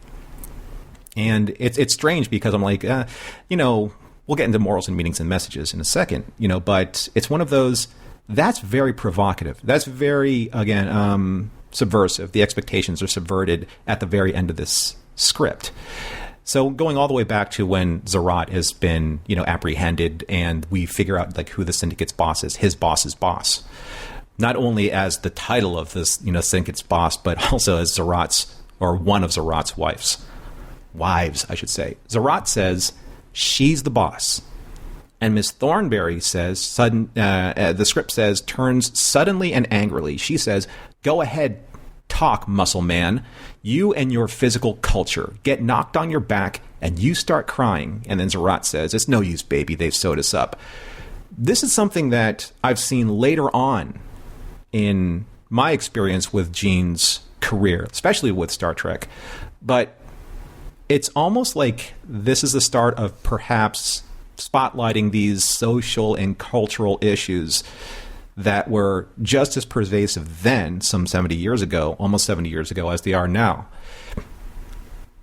And it's strange because I'm like, we'll get into morals and meanings and messages in a second, but it's one of those that's very provocative. That's very, again, subversive. The expectations are subverted at the very end of this script. So going all the way back to when Zaratt has been, apprehended, and we figure out like who the syndicate's boss is, his boss's boss. Not only as the title of this, syndicate's boss, but also as Zaratt's, or one of Zaratt's wives, I should say. Zaratt says she's the boss. And Miss Thornberry says, the script says, turns suddenly and angrily. She says, go ahead, talk, muscle man. You and your physical culture get knocked on your back and you start crying. And then Zaratt says, it's no use, baby. They've sewed us up. This is something that I've seen later on in my experience with Gene's career, especially with Star Trek. But it's almost like this is the start of perhaps spotlighting these social and cultural issues that were just as pervasive then, some 70 years ago, almost 70 years ago, as they are now.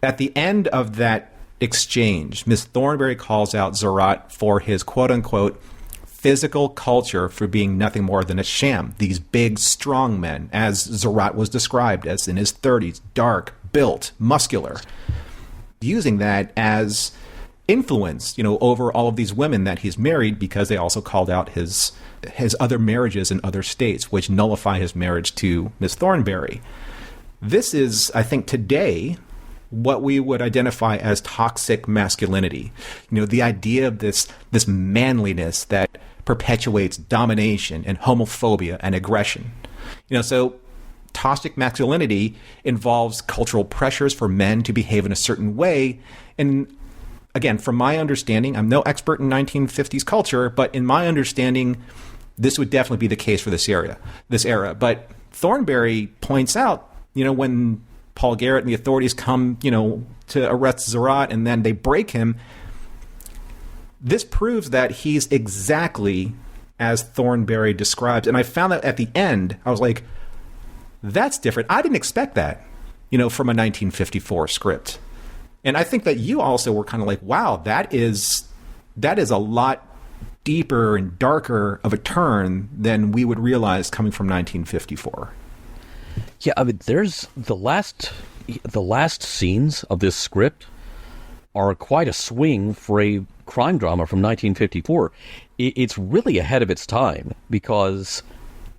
At the end of that exchange, Miss Thornberry calls out Zaratt for his quote-unquote physical culture for being nothing more than a sham. These big, strong men, as Zaratt was described as in his 30s, dark, built, muscular, using that as influence, over all of these women that he's married, because they also called out his other marriages in other states, which nullify his marriage to Miss Thornberry. This is, I think, today, what we would identify as toxic masculinity. The idea of this manliness that perpetuates domination and homophobia and aggression. So toxic masculinity involves cultural pressures for men to behave in a certain way. And again, from my understanding, I'm no expert in 1950s culture, but in my understanding, this would definitely be the case for this era. But Thornberry points out, when Paul Garrett and the authorities come, to arrest Zaratt and then they break him, this proves that he's exactly as Thornberry describes. And I found that at the end, I was like, that's different. I didn't expect that, from a 1954 script. And I think that you also were kind of like, wow, that is a lot deeper and darker of a turn than we would realize coming from 1954. Yeah, I mean, there's the last scenes of this script are quite a swing for a crime drama from 1954. It's really ahead of its time, because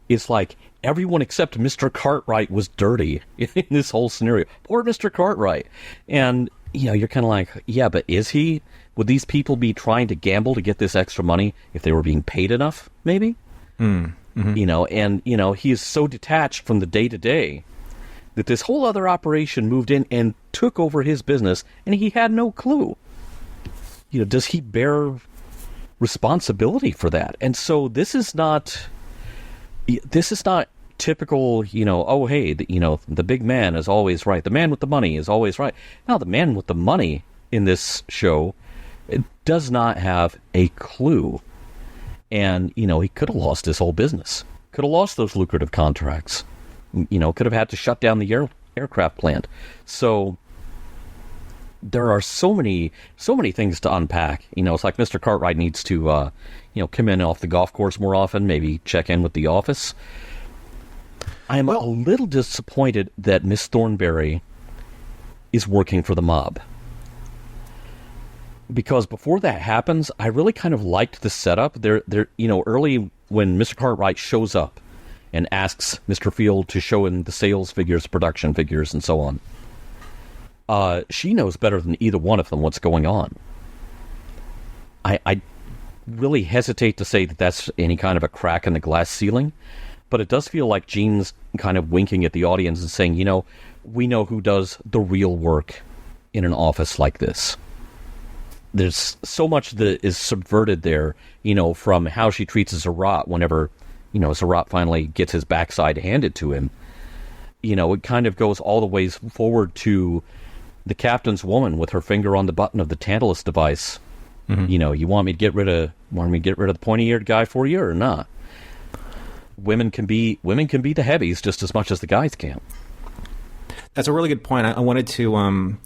it's like everyone except Mr. Cartwright was dirty in this whole scenario. Poor Mr. Cartwright. And, you're kind of like, yeah, but is he? Would these people be trying to gamble to get this extra money if they were being paid enough, maybe? Mm-hmm. He is so detached from the day-to-day that this whole other operation moved in and took over his business, and he had no clue. Does he bear responsibility for that? And so this is not typical, oh, hey, the big man is always right. The man with the money is always right. Now, the man with the money in this show does not have a clue. And, he could have lost his whole business. Could have lost those lucrative contracts. Could have had to shut down the aircraft plant. So there are so many things to unpack. It's like Mr. Cartwright needs to, come in off the golf course more often, maybe check in with the office. I am a little disappointed that Miss Thornberry is working for the mob. Because before that happens, I really kind of liked the setup. There, early when Mr. Cartwright shows up and asks Mr. Field to show him the sales figures, production figures, and so on, she knows better than either one of them what's going on. I really hesitate to say that that's any kind of a crack in the glass ceiling, but it does feel like Gene's kind of winking at the audience and saying, we know who does the real work in an office like this. There's so much that is subverted there, from how she treats Zaratt whenever, Zaratt finally gets his backside handed to him. It kind of goes all the ways forward to the captain's woman with her finger on the button of the Tantalus device. Mm-hmm. You want me to get rid of the pointy-eared guy for you or not? Women can be the heavies just as much as the guys can. That's a really good point. I wanted to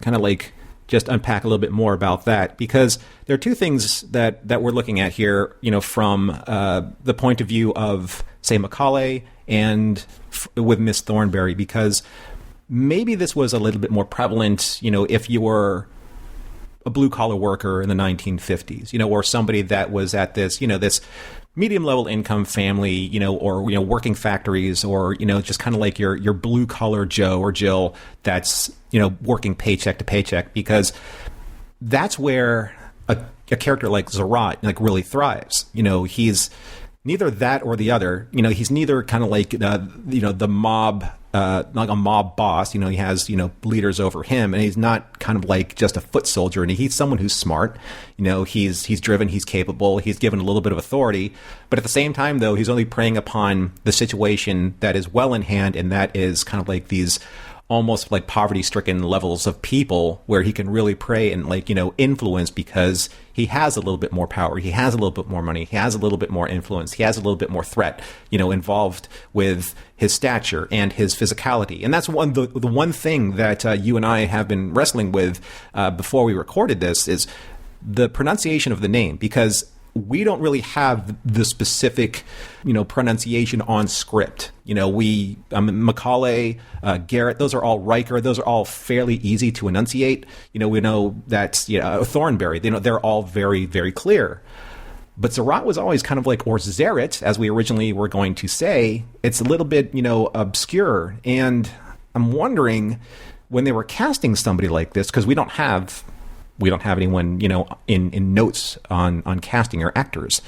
kind of just unpack a little bit more about that, because there are two things that we're looking at here, from the point of view of, say, Macauley and with Miss Thornberry, because maybe this was a little bit more prevalent, if you were a blue-collar worker in the 1950s, or somebody that was at this, this medium-level income family, or, working factories, or, just kind of like your blue-collar Joe or Jill that's, working paycheck to paycheck, because that's where a character like Zaratt, really thrives. He's neither that or the other. He's neither kind of like, the mob, like a mob boss. He has, leaders over him, and he's not kind of like just a foot soldier. And he's someone who's smart. He's driven, he's capable, he's given a little bit of authority. But at the same time, though, he's only preying upon the situation that is well in hand, and that is kind of like these almost like poverty-stricken levels of people where he can really prey and like, influence because he has a little bit more power, he has a little bit more money, he has a little bit more influence, he has a little bit more threat, involved with his stature and his physicality. And that's the one thing that you and I have been wrestling with before we recorded this is the pronunciation of the name, because we don't really have the specific, pronunciation on script. Macauley, Garrett, those are all Riker. Those are all fairly easy to enunciate. We know that, Thornberry, they're all very, very clear. But Zaratt was always kind of like, or Zaratt, as we originally were going to say, it's a little bit, obscure. And I'm wondering when they were casting somebody like this, because we don't have anyone, in notes on casting or actors.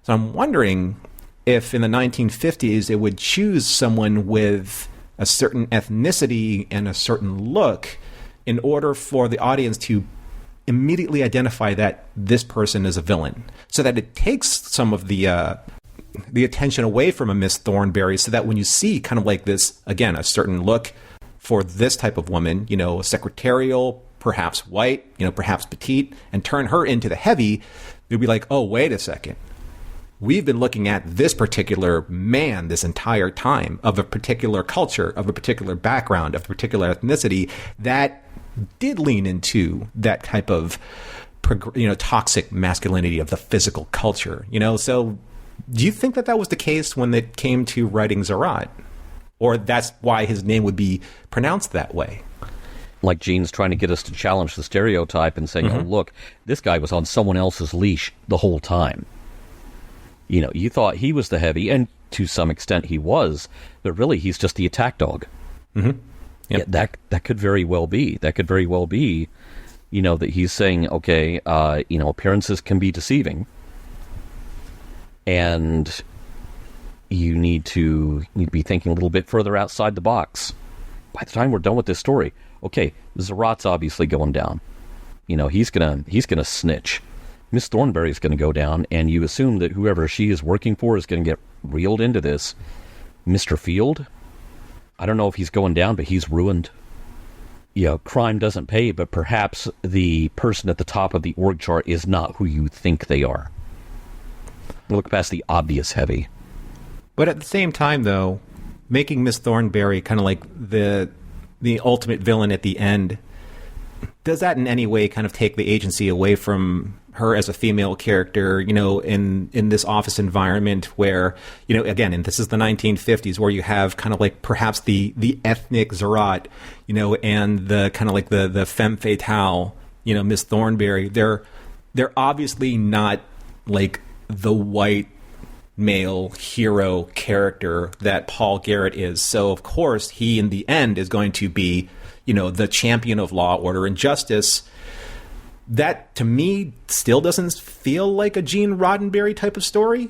So I'm wondering if in the 1950s it would choose someone with a certain ethnicity and a certain look in order for the audience to immediately identify that this person is a villain, so that it takes some of the attention away from a Miss Thornberry, so that when you see kind of like this, again, a certain look for this type of woman, secretarial, perhaps white, perhaps petite, and turn her into the heavy, you'll be like, oh, wait a second. We've been looking at this particular man this entire time, of a particular culture, of a particular background, of a particular ethnicity that did lean into that type of, toxic masculinity of the physical culture, So do you think that was the case when it came to writing Zaratt? Or that's why his name would be pronounced that way? Like Gene's trying to get us to challenge the stereotype and saying, oh, look, this guy was on someone else's leash the whole time. You thought he was the heavy, and to some extent he was, but really he's just the attack dog. Mm-hmm. Yep. Yeah, that could very well be. That could very well be, that he's saying, okay, appearances can be deceiving, and you need to be thinking a little bit further outside the box. By the time we're done with this story, okay, Zaratt's obviously going down. He's gonna snitch. Miss Thornberry's gonna go down, and you assume that whoever she is working for is gonna get reeled into this. Mr. Field, I don't know if he's going down, but he's ruined. Crime doesn't pay, but perhaps the person at the top of the org chart is not who you think they are. Look past the obvious heavy. But at the same time, though, making Miss Thornberry kind of like the ultimate villain at the end, does that in any way kind of take the agency away from her as a female character, in this office environment where, again, and this is the 1950s, where you have kind of like perhaps the ethnic Zaratt, and the kind of like the femme fatale, Miss Thornberry. They're obviously not like the white male hero character that Paul Garrett is. So, of course, he in the end is going to be, the champion of law, order, and justice. That, to me, still doesn't feel like a Gene Roddenberry type of story.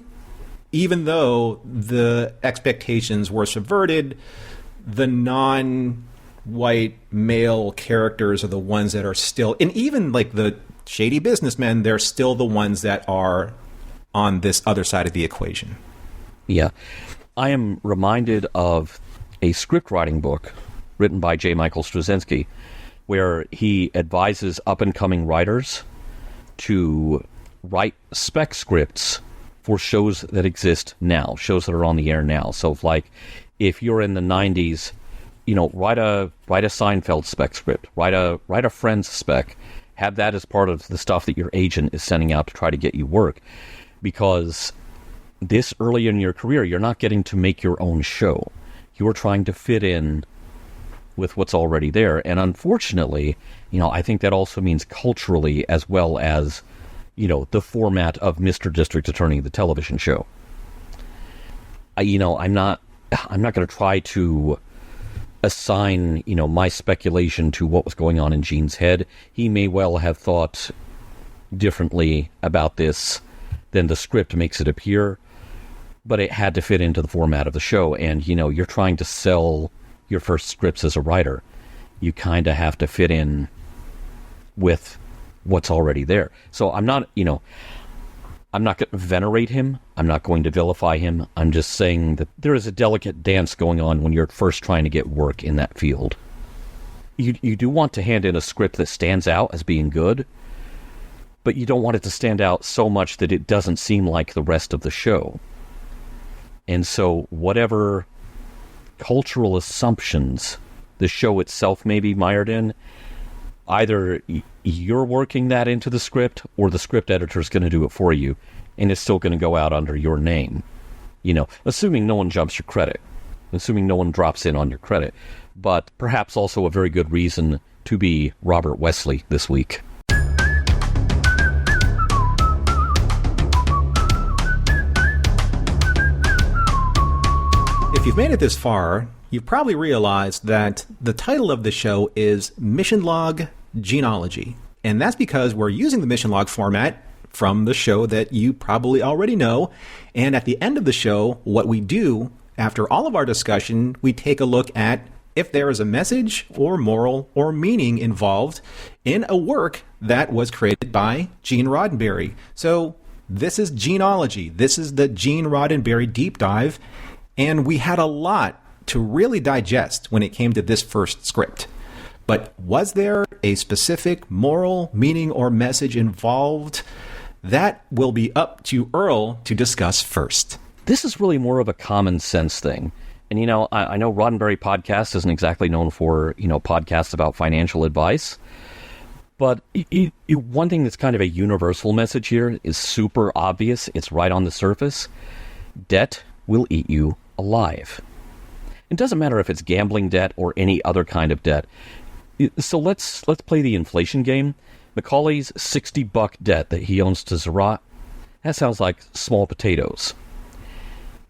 Even though the expectations were subverted, the non-white male characters are the ones that are still... And even, like, the shady businessmen, they're still the ones that are on this other side of the equation. Yeah. I am reminded of a script writing book written by J. Michael Straczynski, where he advises up-and-coming writers to write spec scripts for shows that exist now, shows that are on the air now. So, if you're in the 90s, write a Seinfeld spec script, write a Friends spec, have that as part of the stuff that your agent is sending out to try to get you work. Because this early in your career, you're not getting to make your own show. You're trying to fit in with what's already there. And unfortunately, I think that also means culturally as well as, the format of Mr. District Attorney, the television show. I'm not going to try to assign, my speculation to what was going on in Gene's head. He may well have thought differently about this than the script makes it appear, but it had to fit into the format of the show. And, you're trying to sell your first scripts as a writer. You kind of have to fit in with what's already there. So I'm not going to venerate him. I'm not going to vilify him. I'm just saying that there is a delicate dance going on when you're first trying to get work in that field. you do want to hand in a script that stands out as being good, but you don't want it to stand out so much that it doesn't seem like the rest of the show. And so whatever cultural assumptions the show itself may be mired in, either you're working that into the script or the script editor is going to do it for you, and it's still going to go out under your name. Assuming no one jumps your credit, assuming no one drops in on your credit, but perhaps also a very good reason to be Robert Wesley this week. If you've made it this far, you've probably realized that the title of the show is Mission Log Gene-ology. And that's because we're using the mission log format from the show that you probably already know. And at the end of the show, what we do, after all of our discussion, we take a look at if there is a message or moral or meaning involved in a work that was created by Gene Roddenberry. So this is Gene-ology. This is the Gene Roddenberry deep dive. And we had a lot to really digest when it came to this first script. But was there a specific moral, meaning, or message involved? That will be up to Earl to discuss first. This is really more of a common sense thing. And, I know Roddenberry Podcast isn't exactly known for, podcasts about financial advice. But one thing that's kind of a universal message here is super obvious. It's right on the surface. Debt will eat you alive. It doesn't matter if it's gambling debt or any other kind of debt. So let's play the inflation game. Macaulay's $60 debt that he owns to Zaratt, that sounds like small potatoes.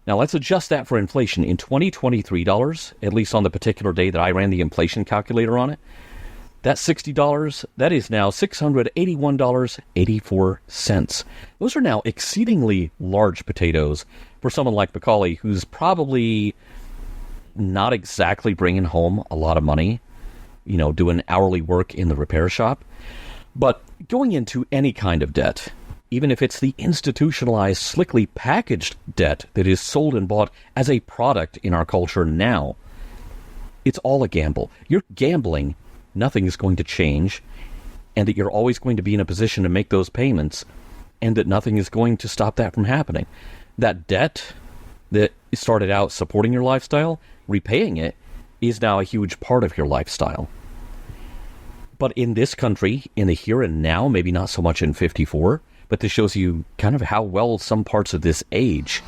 Now let's adjust that for inflation. In 2023 dollars, at least on the particular day that I ran the inflation calculator on it, that $60, that is now $681.84. Those are now exceedingly large potatoes for someone like Macauley, who's probably not exactly bringing home a lot of money, doing hourly work in the repair shop. But going into any kind of debt, even if it's the institutionalized, slickly packaged debt that is sold and bought as a product in our culture now, it's all a gamble. You're gambling nothing is going to change, and that you're always going to be in a position to make those payments, and that nothing is going to stop that from happening. That debt that started out supporting your lifestyle, repaying it, is now a huge part of your lifestyle. But in this country, in the here and now, maybe not so much in 54, but this shows you kind of how well some parts of this age.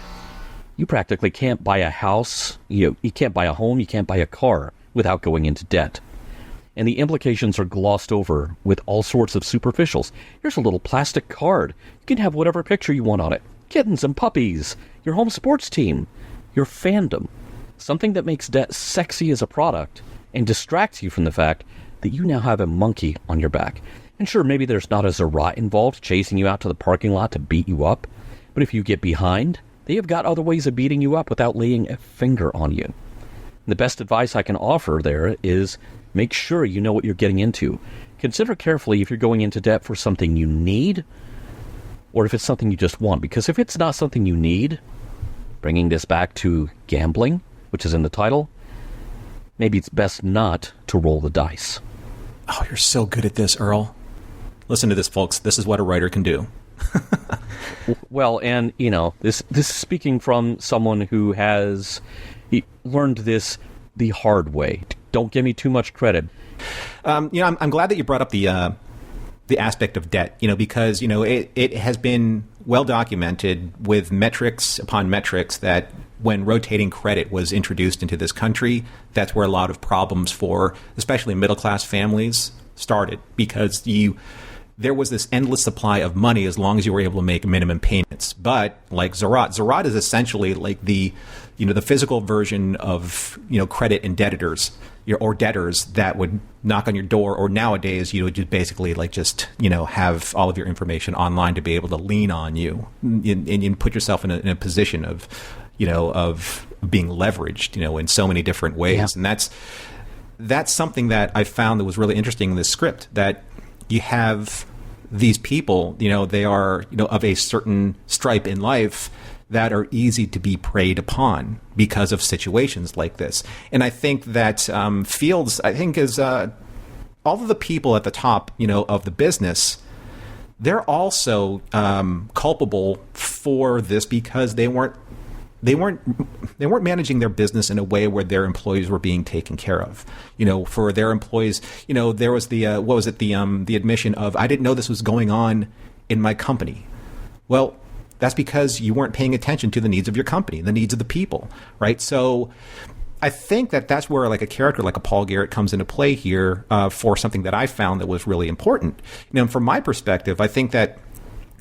You practically can't buy a house, you can't buy a home, you can't buy a car without going into debt. And the implications are glossed over with all sorts of superficials. Here's a little plastic card. You can have whatever picture you want on it. Kittens and puppies, your home sports team, your fandom. Something that makes debt sexy as a product and distracts you from the fact that you now have a monkey on your back. And sure, maybe there's not a Zaratt involved chasing you out to the parking lot to beat you up. But if you get behind, they have got other ways of beating you up without laying a finger on you. The best advice I can offer there is make sure you know what you're getting into. Consider carefully if you're going into debt for something you need or if it's something you just want. Because if it's not something you need, bringing this back to gambling, which is in the title, maybe it's best not to roll the dice. Oh, you're so good at this, Earl. Listen to this, folks. This is what a writer can do. Well, and, this is speaking from someone who has learned this the hard way. Don't give me too much credit. I'm glad that you brought up the aspect of debt, because, it has been well documented with metrics upon metrics that when rotating credit was introduced into this country, that's where a lot of problems for especially middle-class families started, because there was this endless supply of money as long as you were able to make minimum payments. But like Zaratt is essentially like the physical version of, credit and debtors, or debtors that would knock on your door, or nowadays you would just basically have all of your information online to be able to lean on you and put yourself in a position of being leveraged, in so many different ways. Yeah. And that's something that I found that was really interesting in this script, that you have these people, they are, of a certain stripe in life that are easy to be preyed upon because of situations like this. And I think that Fields, is all of the people at the top, of the business, they're also culpable for this because they weren't managing their business in a way where their employees were being taken care of. For their employees, there was the the admission of, I didn't know this was going on in my company. Well, that's because you weren't paying attention to the needs of your company, the needs of the people, right? So I think that's where like a character like a Paul Garrett comes into play here for something that I found that was really important. From my perspective, I think that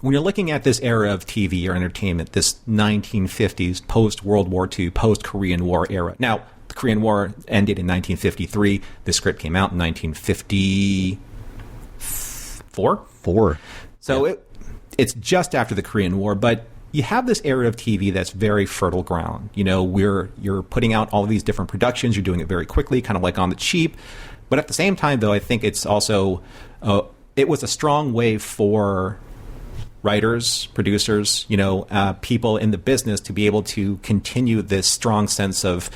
when you're looking at this era of TV or entertainment, this 1950s, post-World War II, post-Korean War era. Now, the Korean War ended in 1953. The script came out in 1954. So it's just after the Korean War, but you have this era of TV that's very fertile ground. You're putting out all of these different productions. You're doing it very quickly, kind of like on the cheap. But at the same time, though, I think it's also it was a strong way for writers, producers, people in the business to be able to continue this strong sense of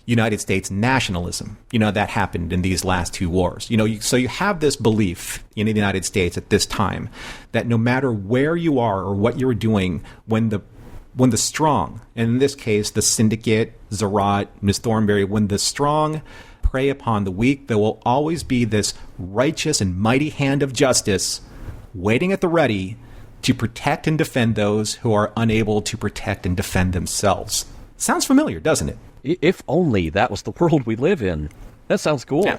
United States nationalism, that happened in these last two wars. So you have this belief in the United States at this time that no matter where you are or what you're doing, when the strong, and in this case, the syndicate, Zaratt, Ms. Thornberry, when the strong prey upon the weak, there will always be this righteous and mighty hand of justice waiting at the ready to protect and defend those who are unable to protect and defend themselves. Sounds familiar, doesn't it? If only that was the world we live in. That sounds cool. Yeah.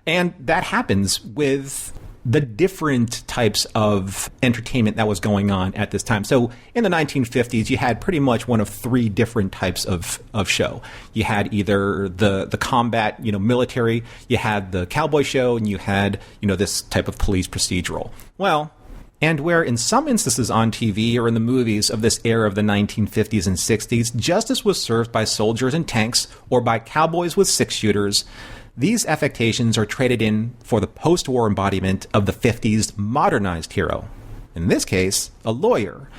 And that happens with the different types of entertainment that was going on at this time. So in the 1950s, you had pretty much one of three different types of show. You had either the combat, military, you had the cowboy show, and you had, this type of police procedural. Well, and where in some instances on TV or in the movies of this era of the 1950s and 60s, justice was served by soldiers and tanks or by cowboys with six-shooters, these affectations are traded in for the post-war embodiment of the 50s modernized hero. In this case, a lawyer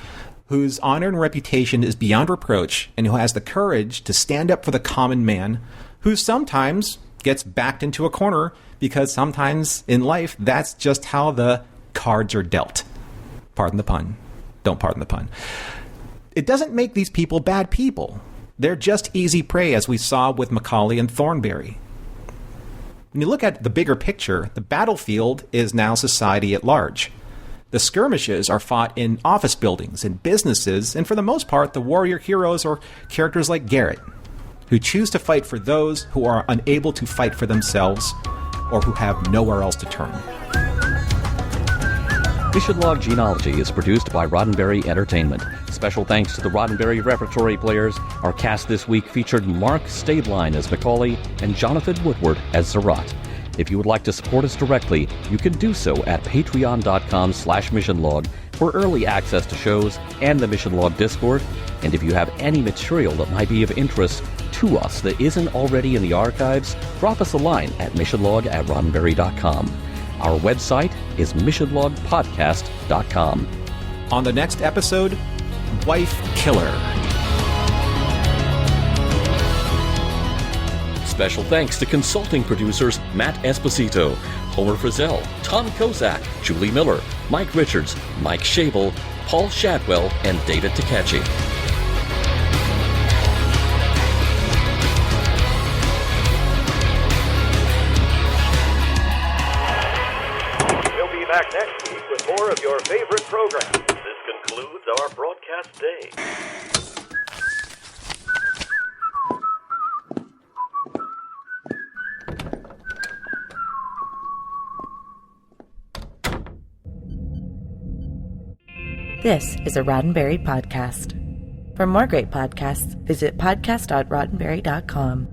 whose honor and reputation is beyond reproach and who has the courage to stand up for the common man, who sometimes gets backed into a corner because sometimes in life that's just how the cards are dealt. Pardon the pun. Don't pardon the pun. It doesn't make these people bad people. They're just easy prey, as we saw with Macauley and Thornberry. When you look at the bigger picture, the battlefield is now society at large. The skirmishes are fought in office buildings and businesses, and for the most part, the warrior heroes are characters like Garrett, who choose to fight for those who are unable to fight for themselves or who have nowhere else to turn. Mission Log Gene-ology is produced by Roddenberry Entertainment. Special thanks to the Roddenberry Repertory Players. Our cast this week featured Mark Stablein as Macauley and Jonathan Woodward as Zaratt. If you would like to support us directly, you can do so at patreon.com/missionlog for early access to shows and the Mission Log Discord. And if you have any material that might be of interest to us that isn't already in the archives, drop us a line at missionlog@roddenberry.com. Our website is missionlogpodcast.com. On the next episode, Wife Killer. Special thanks to consulting producers Matt Esposito, Homer Frizzell, Tom Kozak, Julie Miller, Mike Richards, Mike Schabel, Paul Shadwell, and David Takechi. Back next week with more of your favorite programs. This concludes our broadcast day. This is a Roddenberry podcast. For more great podcasts, visit podcast.roddenberry.com.